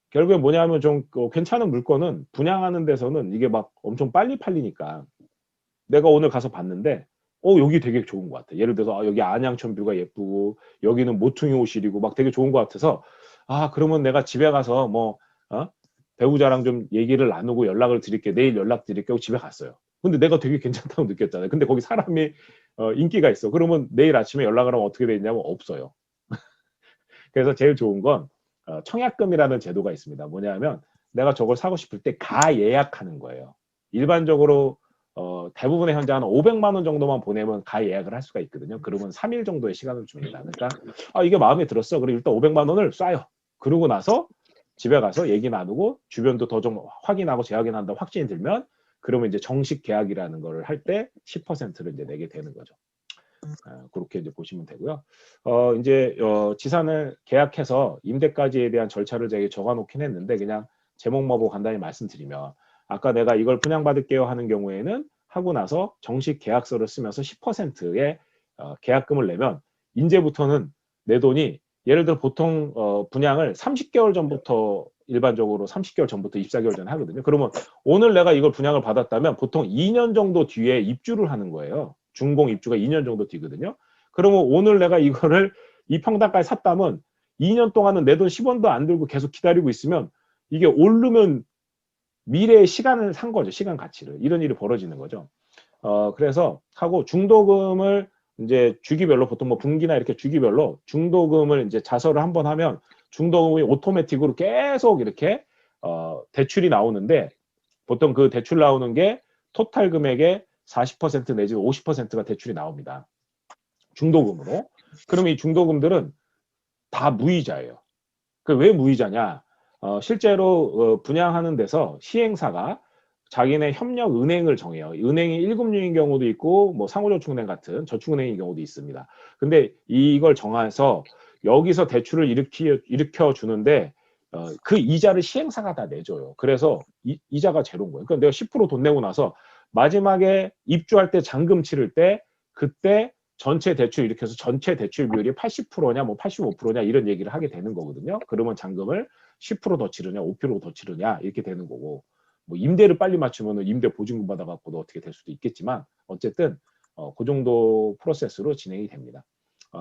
결국에 뭐냐면 좀 괜찮은 물건은 분양하는 데서는 이게 막 엄청 빨리 팔리니까 내가 오늘 가서 봤는데 여기 되게 좋은 것 같아. 예를 들어서 여기 안양천 뷰가 예쁘고 여기는 모퉁이 호실이고 막 되게 좋은 것 같아서 그러면 내가 집에 가서 뭐 배우자랑 좀 얘기를 나누고 연락을 드릴게. 내일 연락 드릴게 하고 집에 갔어요. 근데 내가 되게 괜찮다고 느꼈잖아요. 근데 거기 사람이 인기가 있어. 그러면 내일 아침에 연락을 하면 어떻게 되냐면 없어요. 그래서 제일 좋은 건 청약금이라는 제도가 있습니다. 뭐냐면 내가 저걸 사고 싶을 때 가예약하는 거예요. 일반적으로 대부분의 현장은 500만 원 정도만 보내면 가예약을 할 수가 있거든요. 그러면 3일 정도의 시간을 줍니다. 그러니까 이게 마음에 들었어. 그리고 일단 500만 원을 쏴요. 그러고 나서 집에 가서 얘기 나누고 주변도 더 좀 확인하고 재확인한다 확신이 들면 그러면 이제 정식 계약이라는 걸 할 때 10%를 이제 내게 되는 거죠. 그렇게 이제 보시면 되고요. 이제 지산을 계약해서 임대까지에 대한 절차를 제가 적어 놓긴 했는데 그냥 제목만 보고 간단히 말씀드리면 아까 내가 이걸 분양받을게요 하는 경우에는 하고 나서 정식 계약서를 쓰면서 10%의 계약금을 내면 이제부터는 내 돈이 예를 들어 보통 분양을 30개월 전부터 일반적으로 30개월 전부터 24개월 전에 하거든요. 그러면 오늘 내가 이걸 분양을 받았다면 보통 2년 정도 뒤에 입주를 하는 거예요. 준공 입주가 2년 정도 뒤거든요. 그러면 오늘 내가 이거를 이 평당까지 샀다면 2년 동안은 내 돈 10원도 안 들고 계속 기다리고 있으면 이게 오르면 미래의 시간을 산 거죠. 시간 가치를. 이런 일이 벌어지는 거죠. 그래서 하고 중도금을 이제 주기별로 보통 뭐 분기나 이렇게 주기별로 중도금을 이제 자설을 한번 하면 중도금이 오토매틱으로 계속 이렇게 대출이 나오는데 보통 그 대출 나오는 게 토탈 금액의 40% 내지 50%가 대출이 나옵니다. 중도금으로. 그럼 이 중도금들은 다 무이자예요. 그 왜 무이자냐? 실제로 분양하는 데서 시행사가 자기네 협력 은행을 정해요. 은행이 1금융인 경우도 있고 뭐 상호저축은행 같은 저축은행인 경우도 있습니다. 근데 이걸 정해서 여기서 대출을 일으켜 주는데 그 이자를 시행사가 다 내줘요. 그래서 이자가 제로인 거예요. 그러니까 내가 10%돈 내고 나서 마지막에 입주할 때 잔금 치를 때 그때 전체 대출 이렇게 해서 전체 대출 비율이 80%냐 뭐 85%냐 이런 얘기를 하게 되는 거거든요. 그러면 잔금을 10%더 치르냐 5%더 치르냐 이렇게 되는 거고 뭐 임대를 빨리 맞추면 임대 보증금 받아갖고도 어떻게 될 수도 있겠지만 어쨌든 그 정도 프로세스로 진행이 됩니다.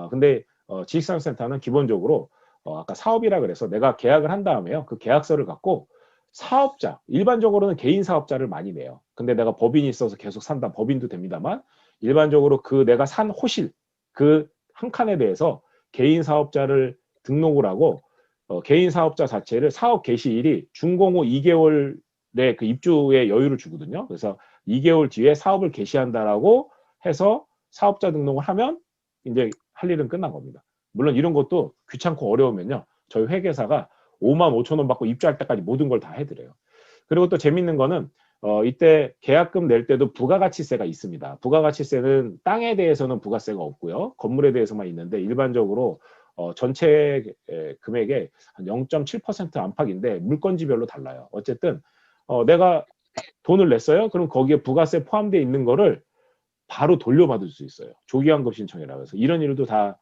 근데 지식산업센터는 기본적으로 아까 사업이라 그래서 내가 계약을 한 다음에요. 그 계약서를 갖고 사업자, 일반적으로는 개인 사업자를 많이 내요. 근데 내가 법인이 있어서 계속 산다. 법인도 됩니다만 일반적으로 그 내가 산 호실, 그 한 칸에 대해서 개인 사업자를 등록을 하고 개인 사업자 자체를 사업 개시일이 준공 후 2개월의 그 입주의 여유를 주거든요. 그래서 2개월 뒤에 사업을 개시한다라고 해서 사업자 등록을 하면 이제 할 일은 끝난 겁니다. 물론 이런 것도 귀찮고 어려우면요. 저희 회계사가 55,000원 받고 입주할 때까지 모든 걸 다 해드려요. 그리고 또 재밌는 거는 이때 계약금 낼 때도 부가가치세가 있습니다. 부가가치세는 땅에 대해서는 부가세가 없고요. 건물에 대해서만 있는데 일반적으로 전체 금액의 한 0.7% 안팎인데 물건지별로 달라요. 어쨌든 내가 돈을 냈어요. 그럼 거기에 부가세 포함되어 있는 거를 바로 돌려받을 수 있어요. 조기환급 신청이라고 해서 이런 일도 다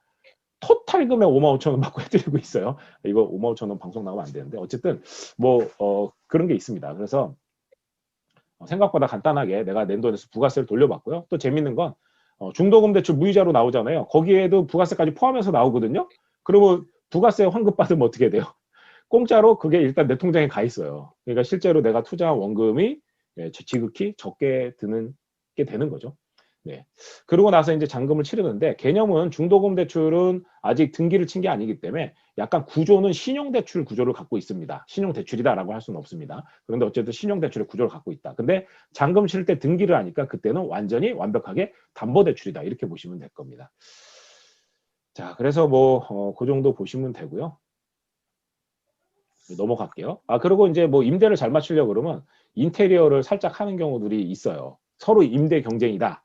토탈 금액 55,000원 받고 해드리고 있어요. 이거 55,000원 방송 나오면 안 되는데 어쨌든 뭐 그런 게 있습니다. 그래서 생각보다 간단하게 내가 낸 돈에서 부가세를 돌려받고요. 또 재밌는 건 중도금 대출 무이자로 나오잖아요. 거기에도 부가세까지 포함해서 나오거든요. 그리고 부가세 환급 받으면 어떻게 돼요? 공짜로 그게 일단 내 통장에 가 있어요. 그러니까 실제로 내가 투자한 원금이 지극히 적게 드는 게 되는 거죠. 네. 그러고 나서 이제 잔금을 치르는데 개념은 중도금 대출은 아직 등기를 친 게 아니기 때문에 약간 구조는 신용대출 구조를 갖고 있습니다. 신용대출이다라고 할 수는 없습니다. 그런데 어쨌든 신용대출의 구조를 갖고 있다. 근데 잔금 치를 때 등기를 하니까 그때는 완전히 완벽하게 담보대출이다. 이렇게 보시면 될 겁니다. 자, 그래서 뭐 그 정도 보시면 되고요. 넘어갈게요. 그리고 이제 뭐 임대를 잘 맞추려고 그러면 인테리어를 살짝 하는 경우들이 있어요. 서로 임대 경쟁이다.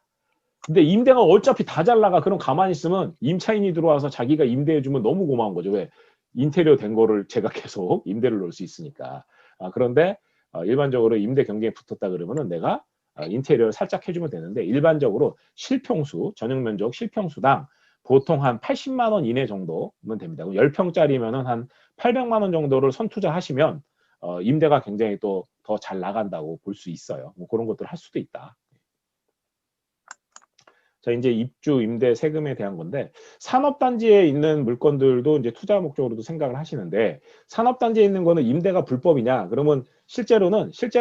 근데 임대가 어차피 다 잘 나가. 그럼 가만히 있으면 임차인이 들어와서 자기가 임대해주면 너무 고마운 거죠. 왜? 인테리어 된 거를 제가 계속 임대를 놓을 수 있으니까. 그런데 일반적으로 임대 경쟁이 붙었다 그러면은 내가 인테리어를 살짝 해주면 되는데 일반적으로 실평수, 전용 면적 실평수당 보통 한 80만 원 이내 정도면 됩니다. 10평짜리면은 한 800만 원 정도를 선투자하시면 임대가 굉장히 또 더 잘 나간다고 볼 수 있어요. 뭐 그런 것들 할 수도 있다. 자, 이제 입주, 임대, 세금에 대한 건데 산업단지에 있는 물건들도 이제 투자 목적으로도 생각을 하시는데 산업단지에 있는 거는 임대가 불법이냐? 그러면 실제로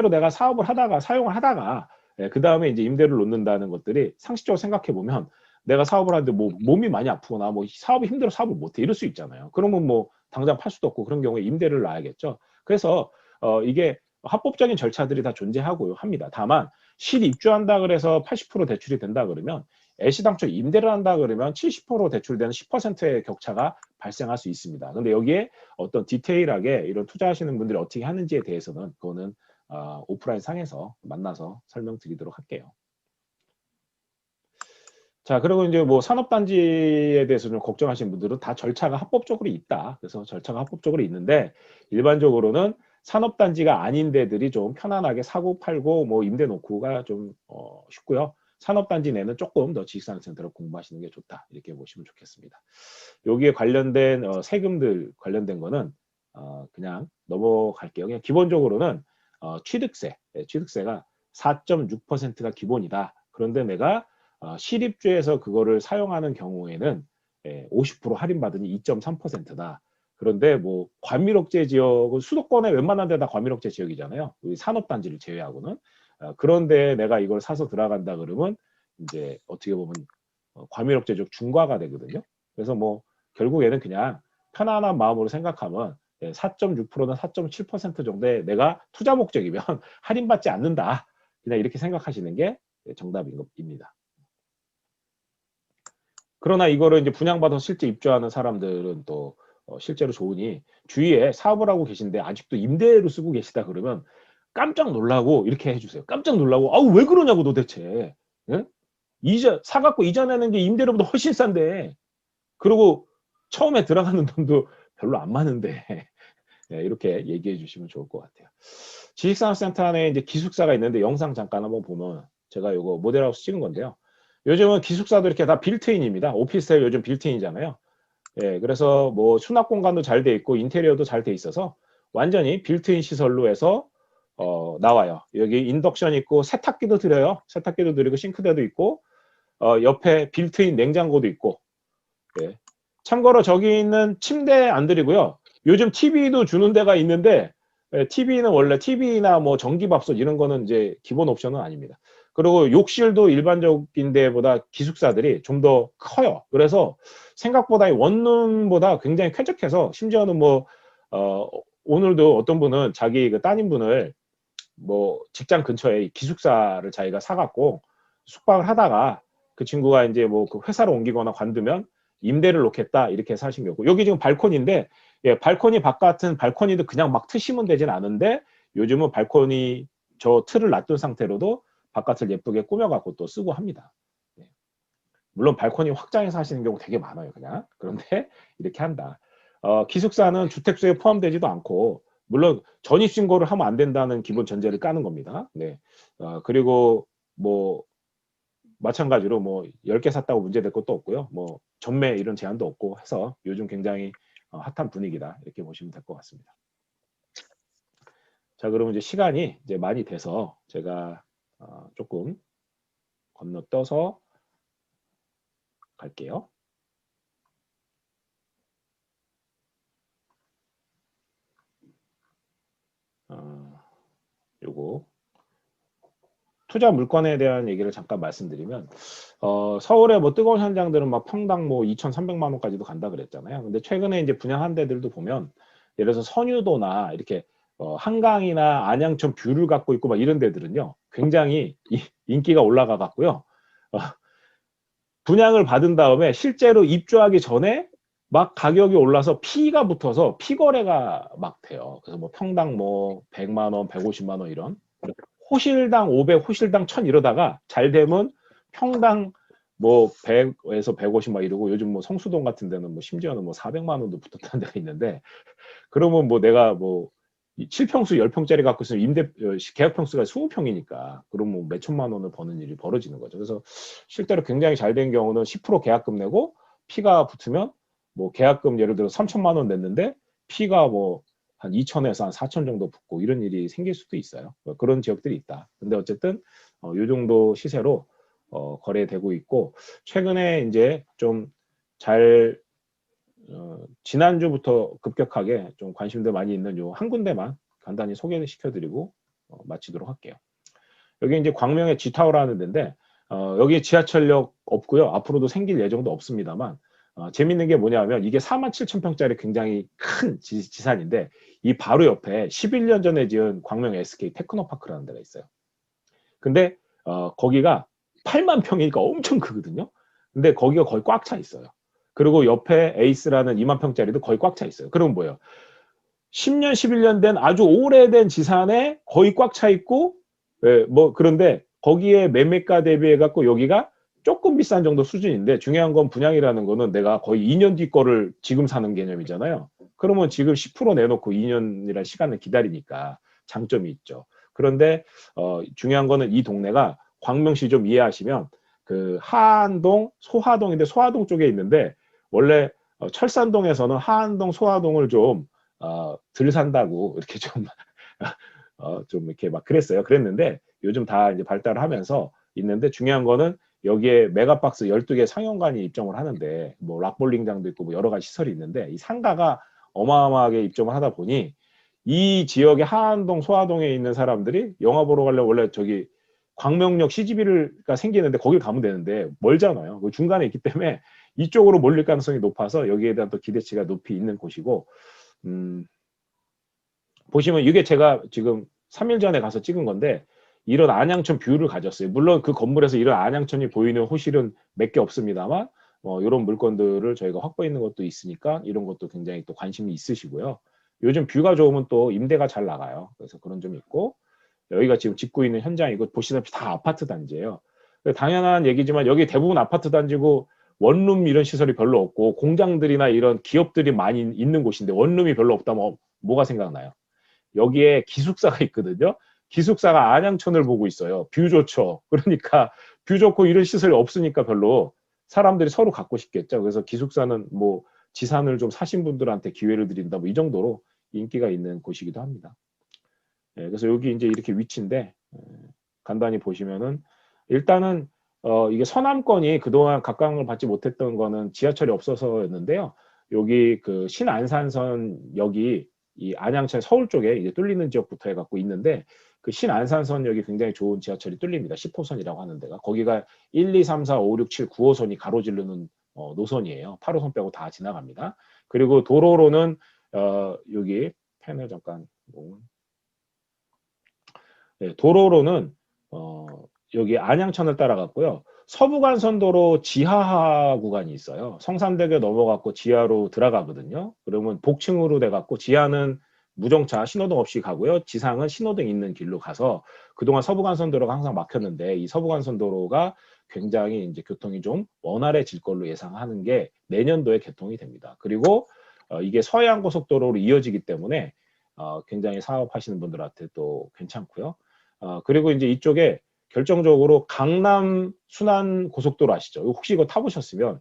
내가 사업을 하다가 사용을 하다가 그 다음에 이제 임대를 놓는다는 것들이 상식적으로 생각해 보면 내가 사업을 하는데 뭐 몸이 많이 아프거나 뭐 사업이 힘들어 사업을 못해 이럴 수 있잖아요. 그러면 뭐 당장 팔 수도 없고 그런 경우에 임대를 놔야겠죠. 그래서 이게 합법적인 절차들이 다 존재하고요 합니다. 다만 실입주한다 그래서 80% 대출이 된다 그러면 애시당초 임대를 한다 그러면 70% 대출되는 10%의 격차가 발생할 수 있습니다. 근데 여기에 어떤 디테일하게 이런 투자하시는 분들이 어떻게 하는지에 대해서는 그거는 오프라인 상에서 만나서 설명드리도록 할게요. 자, 그리고 이제 뭐 산업단지에 대해서 좀 걱정하시는 분들은 다 절차가 합법적으로 있다. 그래서 절차가 합법적으로 있는데 일반적으로는 산업단지가 아닌 데들이 좀 편안하게 사고 팔고 뭐 임대 놓고가 좀 쉽고요. 산업단지 내는 조금 더 지식산업센터를 공부하시는 게 좋다. 이렇게 보시면 좋겠습니다. 여기에 관련된 세금들 관련된 거는 그냥 넘어갈게요. 그냥 기본적으로는 취득세가 4.6%가 기본이다. 그런데 내가 실입주에서 그거를 사용하는 경우에는 50% 할인받으니 2.3%다. 그런데 뭐 과밀억제 지역은 수도권의 웬만한 데다 과밀억제 지역이잖아요. 산업단지를 제외하고는. 그런데 내가 이걸 사서 들어간다 그러면 이제 어떻게 보면 과밀억제 지역 중과가 되거든요. 그래서 뭐 결국에는 그냥 편안한 마음으로 생각하면 4.6%나 4.7% 정도의 내가 투자 목적이면 할인받지 않는다. 그냥 이렇게 생각하시는 게 정답입니다. 그러나 이거를 이제 분양받아서 실제 입주하는 사람들은 또 실제로 좋으니 주위에 사업을 하고 계신데 아직도 임대로 쓰고 계시다 그러면 깜짝 놀라고 이렇게 해주세요. 깜짝 놀라고 아우 왜 그러냐고 도대체. 예? 사갖고 이전하는 게 임대료보다 훨씬 싼데 그리고 처음에 들어가는 돈도 별로 안 많은데 네, 이렇게 얘기해 주시면 좋을 것 같아요. 지식산업센터 안에 이제 기숙사가 있는데 영상 잠깐 한번 보면 제가 이거 모델하우스 찍은 건데요. 요즘은 기숙사도 이렇게 다 빌트인입니다. 오피스텔 요즘 빌트인이잖아요. 예, 그래서 뭐 수납 공간도 잘 돼 있고 인테리어도 잘 돼 있어서 완전히 빌트인 시설로 해서 나와요. 여기 인덕션 있고 세탁기도 드려요. 세탁기도 드리고 싱크대도 있고 옆에 빌트인 냉장고도 있고. 예. 참고로 저기 있는 침대 안 드리고요. 요즘 TV도 주는 데가 있는데 TV는 원래 TV나 뭐 전기밥솥 이런 거는 이제 기본 옵션은 아닙니다. 그리고 욕실도 일반적인 데보다 기숙사들이 좀 더 커요. 그래서 생각보다 원룸보다 굉장히 쾌적해서 심지어는 뭐 오늘도 어떤 분은 자기 그 따님분을 뭐 직장 근처에 기숙사를 자기가 사갖고 숙박을 하다가 그 친구가 이제 뭐 그 회사로 옮기거나 관두면 임대를 놓겠다 이렇게 사신 거고 여기 지금 발코니인데 예, 발코니 바깥은 발코니도 그냥 막 트시면 되진 않은데 요즘은 발코니 저 틀을 놔둔 상태로도 바깥을 예쁘게 꾸며갖고 또 쓰고 합니다. 예. 물론 발코니 확장해서 하시는 경우 되게 많아요 그냥 그런데 이렇게 한다. 기숙사는 주택수에 포함되지도 않고 물론 전입신고를 하면 안 된다는 기본 전제를 까는 겁니다. 네. 그리고 뭐 마찬가지로 뭐 10개 샀다고 문제될 것도 없고요. 뭐 전매 이런 제한도 없고 해서 요즘 굉장히 핫한 분위기다 이렇게 보시면 될 것 같습니다. 자, 그러면 이제 시간이 이제 많이 돼서 제가 조금 건너떠서 갈게요. 요거 투자 물건에 대한 얘기를 잠깐 말씀드리면 서울의 뭐 뜨거운 현장들은 막 평당 뭐 2,300만 원까지도 간다 그랬잖아요. 근데 최근에 이제 분양한 데들도 보면 예를 들어서 선유도나 이렇게 한강이나 안양천 뷰를 갖고 있고 막 이런 데들은요 굉장히 인기가 올라가 갖고요 분양을 받은 다음에 실제로 입주하기 전에 막 가격이 올라서 피가 붙어서 피거래가 막 돼요. 그래서 뭐 평당 뭐 100만 원, 150만 원 이런 호실당 500, 호실당 1000 이러다가 잘 되면 평당 뭐 100에서 150 막 이러고 요즘 뭐 성수동 같은 데는 뭐 심지어는 뭐 400만 원도 붙었다는 데가 있는데 그러면 뭐 내가 뭐 7평수 10평짜리 갖고 있으면 계약 평수가 20평이니까 그러면 뭐 몇천만 원을 버는 일이 벌어지는 거죠. 그래서 실제로 굉장히 잘 된 경우는 10% 계약금 내고 피가 붙으면 뭐 계약금 예를 들어 3천만 원 냈는데 피가 뭐 한 2천에서 한 4천 정도 붙고 이런 일이 생길 수도 있어요. 그런 지역들이 있다. 근데 어쨌든 요 정도 시세로 거래되고 있고 최근에 이제 좀 잘 지난주부터 급격하게 좀 관심들 많이 있는 요 한 군데만 간단히 소개를 시켜드리고 마치도록 할게요. 여기 이제 광명의 G타워라는 데인데 여기 지하철역 없고요. 앞으로도 생길 예정도 없습니다만 재밌는 게 뭐냐면 이게 47,000평짜리 굉장히 큰 지산인데 이 바로 옆에 11년 전에 지은 광명 SK 테크노파크라는 데가 있어요. 근데 거기가 8만 평이니까 엄청 크거든요. 근데 거기가 거의 꽉 차 있어요. 그리고 옆에 에이스라는 2만 평짜리도 거의 꽉 차 있어요. 그럼 뭐예요? 10년, 11년 된 아주 오래된 지산에 거의 꽉 차 있고, 예, 뭐 그런데 거기에 매매가 대비해 갖고 여기가 조금 비싼 정도 수준인데 중요한 건 분양이라는 거는 내가 거의 2년 뒤 거를 지금 사는 개념이잖아요. 그러면 지금 10% 내놓고 2년이라는 시간을 기다리니까 장점이 있죠. 그런데 중요한 거는 이 동네가 광명시 좀 이해하시면 그 하안동, 소화동인데 소화동 쪽에 있는데 원래 철산동에서는 하안동, 소화동을 좀 덜 산다고 이렇게 좀 이렇게 막 그랬는데 요즘 다 이제 발달을 하면서 있는데 중요한 거는 여기에 메가박스 12개 상영관이 입점을 하는데 뭐 락볼링장도 있고 뭐 여러 가지 시설이 있는데 이 상가가 어마어마하게 입점을 하다 보니 이 지역의 하안동, 소화동에 있는 사람들이 영화 보러 가려면 원래 저기 광명역 CGV가 생기는데 거길 가면 되는데 멀잖아요. 그 중간에 있기 때문에 이쪽으로 몰릴 가능성이 높아서 여기에 대한 또 기대치가 높이 있는 곳이고 보시면 이게 제가 지금 3일 전에 가서 찍은 건데 이런 안양천 뷰를 가졌어요. 물론 그 건물에서 이런 안양천이 보이는 호실은 몇 개 없습니다만 이런 물건들을 저희가 확보해 있는 것도 있으니까 이런 것도 굉장히 또 관심이 있으시고요. 요즘 뷰가 좋으면 또 임대가 잘 나가요. 그래서 그런 점이 있고 여기가 지금 짓고 있는 현장이고 보시다시피 다 아파트 단지예요. 당연한 얘기지만 여기 대부분 아파트 단지고 원룸 이런 시설이 별로 없고 공장들이나 이런 기업들이 많이 있는 곳인데 원룸이 별로 없다면 뭐가 생각나요? 여기에 기숙사가 있거든요. 기숙사가 안양천을 보고 있어요. 뷰 좋죠. 그러니까 뷰 좋고 이런 시설이 없으니까 별로 사람들이 서로 갖고 싶겠죠. 그래서 기숙사는 뭐 지산을 좀 사신 분들한테 기회를 드린다 뭐 이 정도로 인기가 있는 곳이기도 합니다. 예, 그래서 여기 이제 이렇게 위치인데 간단히 보시면은 일단은 이게 서남권이 그동안 각광을 받지 못했던 거는 지하철이 없어서였는데요. 여기 그 신안산선역이 이 안양천 서울 쪽에 이제 뚫리는 지역부터 해갖고 있는데 그 신안산선역이 굉장히 좋은 지하철이 뚫립니다. 10호선이라고 하는 데가 거기가 1, 2, 3, 4, 5, 6, 7, 9호선이 가로지르는 노선이에요. 8호선 빼고 다 지나갑니다. 그리고 도로로는 여기 펜을 잠깐 네, 도로로는 여기 안양천을 따라갔고요. 서부간선도로 지하화 구간이 있어요. 성산대교 넘어갖고 지하로 들어가거든요. 그러면 복층으로 돼갖고 지하는 무정차 신호등 없이 가고요. 지상은 신호등 있는 길로 가서 그동안 서부간선도로가 항상 막혔는데 이 서부간선도로가 굉장히 이제 교통이 좀 원활해질 걸로 예상하는 게 내년도에 개통이 됩니다. 그리고 이게 서해안고속도로로 이어지기 때문에 굉장히 사업하시는 분들한테 또 괜찮고요. 그리고 이제 이쪽에 결정적으로 강남 순환 고속도로 아시죠? 혹시 이거 타보셨으면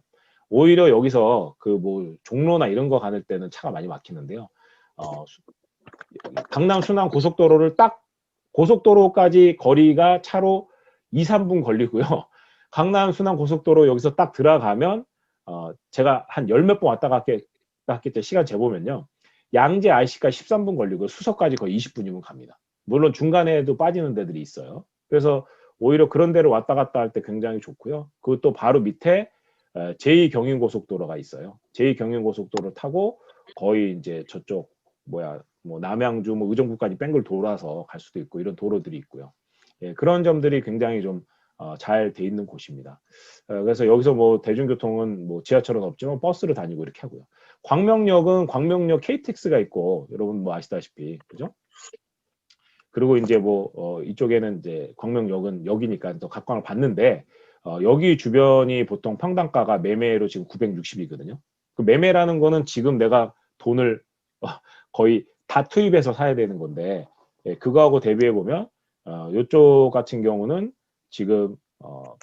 오히려 여기서 그 뭐 종로나 이런 거 가는 때는 차가 많이 막히는데요. 강남 순환 고속도로를 딱 고속도로까지 거리가 차로 2, 3분 걸리고요. 강남 순환 고속도로 여기서 딱 들어가면 제가 한 열 몇 번 왔다 갔기 때 시간 재보면요. 양재 IC까지 13분 걸리고 수서까지 거의 20분이면 갑니다. 물론 중간에도 빠지는 데들이 있어요. 그래서 오히려 그런 데로 왔다 갔다 할 때 굉장히 좋고요. 그것도 바로 밑에 제2경인고속도로가 있어요. 제2경인고속도로 타고 거의 이제 저쪽 뭐야 뭐 남양주 뭐 의정부까지 뺑글 돌아서 갈 수도 있고 이런 도로들이 있고요. 예, 그런 점들이 굉장히 좀 잘 돼 있는 곳입니다. 그래서 여기서 뭐 대중교통은 뭐 지하철은 없지만 버스로 다니고 이렇게 하고요. 광명역은 광명역 KTX가 있고 여러분 뭐 아시다시피 그죠? 그리고 이제 뭐 이쪽에는 이제 광명역은 역이니까 더 각광을 받는데 여기 주변이 보통 평당가가 매매로 지금 960이거든요. 그 매매라는 거는 지금 내가 돈을 거의 다 투입해서 사야 되는 건데 예, 그거하고 대비해 보면 이쪽 같은 경우는 지금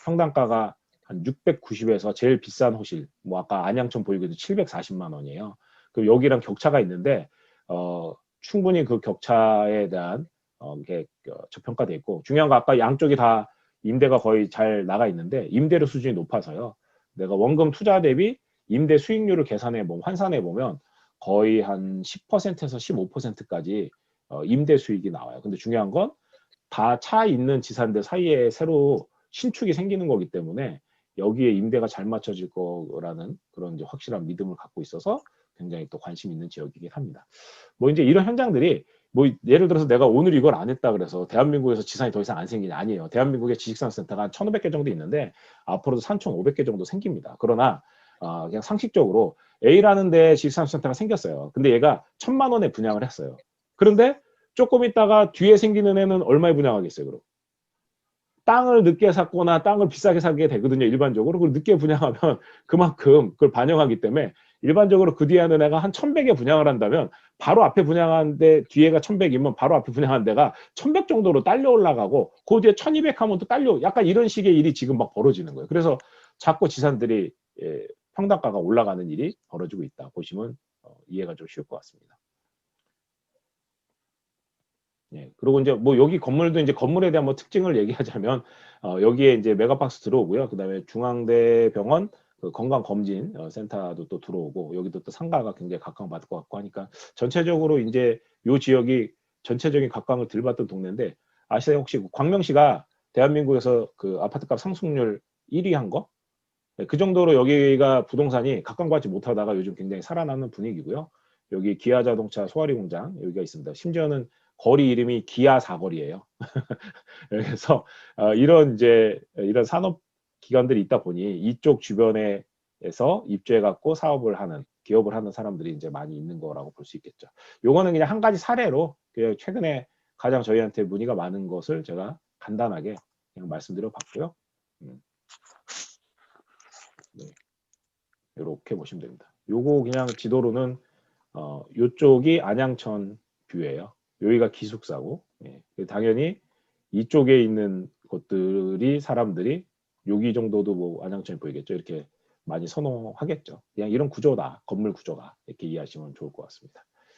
평당가가 한 690에서 제일 비싼 호실 뭐 아까 안양천 보이기도 740만 원이에요. 그 여기랑 격차가 있는데 충분히 그 격차에 대한 이게 저평가돼 있고 중요한 거 아까 양쪽이 다 임대가 거의 잘 나가 있는데 임대료 수준이 높아서요. 내가 원금 투자 대비 임대 수익률을 계산해 보면 환산해 보면 거의 한 10%에서 15%까지 임대 수익이 나와요. 근데 중요한 건 다 차 있는 지산들 사이에 새로 신축이 생기는 거기 때문에 여기에 임대가 잘 맞춰질 거라는 그런 이제 확실한 믿음을 갖고 있어서 굉장히 또 관심 있는 지역이긴 합니다. 뭐 이제 이런 현장들이 뭐 예를 들어서 내가 오늘 이걸 안 했다 그래서 대한민국에서 지산이 더 이상 안 생기냐 아니에요. 대한민국의 지식산업센터가 한 1,500개 정도 있는데 앞으로도 3,500개 정도 생깁니다. 그러나 그냥 상식적으로 A라는 데 지식산업센터가 생겼어요. 근데 얘가 1,000만 원에 분양을 했어요. 그런데 조금 있다가 뒤에 생기는 애는 얼마에 분양하겠어요, 그럼? 땅을 늦게 샀거나 땅을 비싸게 사게 되거든요, 일반적으로. 그리고 늦게 분양하면 그만큼 그걸 반영하기 때문에 일반적으로 그 뒤에 하는 애가 한 1,100에 분양을 한다면 바로 앞에 분양하는데 뒤에가 1,100이면 바로 앞에 분양한 데가 1,100 정도로 딸려 올라가고 그 뒤에 1,200 하면 또 딸려 약간 이런 식의 일이 지금 막 벌어지는 거예요. 그래서 자꾸 지산들이 평당가가 올라가는 일이 벌어지고 있다. 보시면 이해가 좀 쉬울 것 같습니다. 예, 그리고 이제 뭐 여기 건물도 이제 건물에 대한 뭐 특징을 얘기하자면 여기에 이제 메가박스 들어오고요. 그다음에 중앙대병원 그 건강검진 센터도 또 들어오고 여기도 또 상가가 굉장히 각광받을 것 같고 하니까 전체적으로 이제 요 지역이 전체적인 각광을 덜 받던 동네인데 아시나요? 혹시 광명시가 대한민국에서 그 아파트값 상승률 1위 한 거? 네, 그 정도로 여기가 부동산이 각광받지 못하다가 요즘 굉장히 살아나는 분위기고요. 여기 기아자동차 소화리 공장 여기가 있습니다. 심지어는 거리 이름이 기아 사거리예요. 그래서 이런 산업 기관들이 있다 보니 이쪽 주변에서 입주해 갖고 사업을 하는 기업을 하는 사람들이 이제 많이 있는 거라고 볼 수 있겠죠. 요거는 그냥 한 가지 사례로 최근에 가장 저희한테 문의가 많은 것을 제가 간단하게 그냥 말씀드려 봤고요. 네, 이렇게 보시면 됩니다. 요거 그냥 지도로는 요쪽이 안양천 뷰예요. 여기가 기숙사고 예. 당연히 이쪽에 있는 곳들이 사람들이 여기 정도도 뭐 안양천이 보이겠죠. 이렇게 많이 선호하겠죠. 그냥 이런 구조다. 건물 구조가 이렇게 이해하시면 좋을 것 같습니다.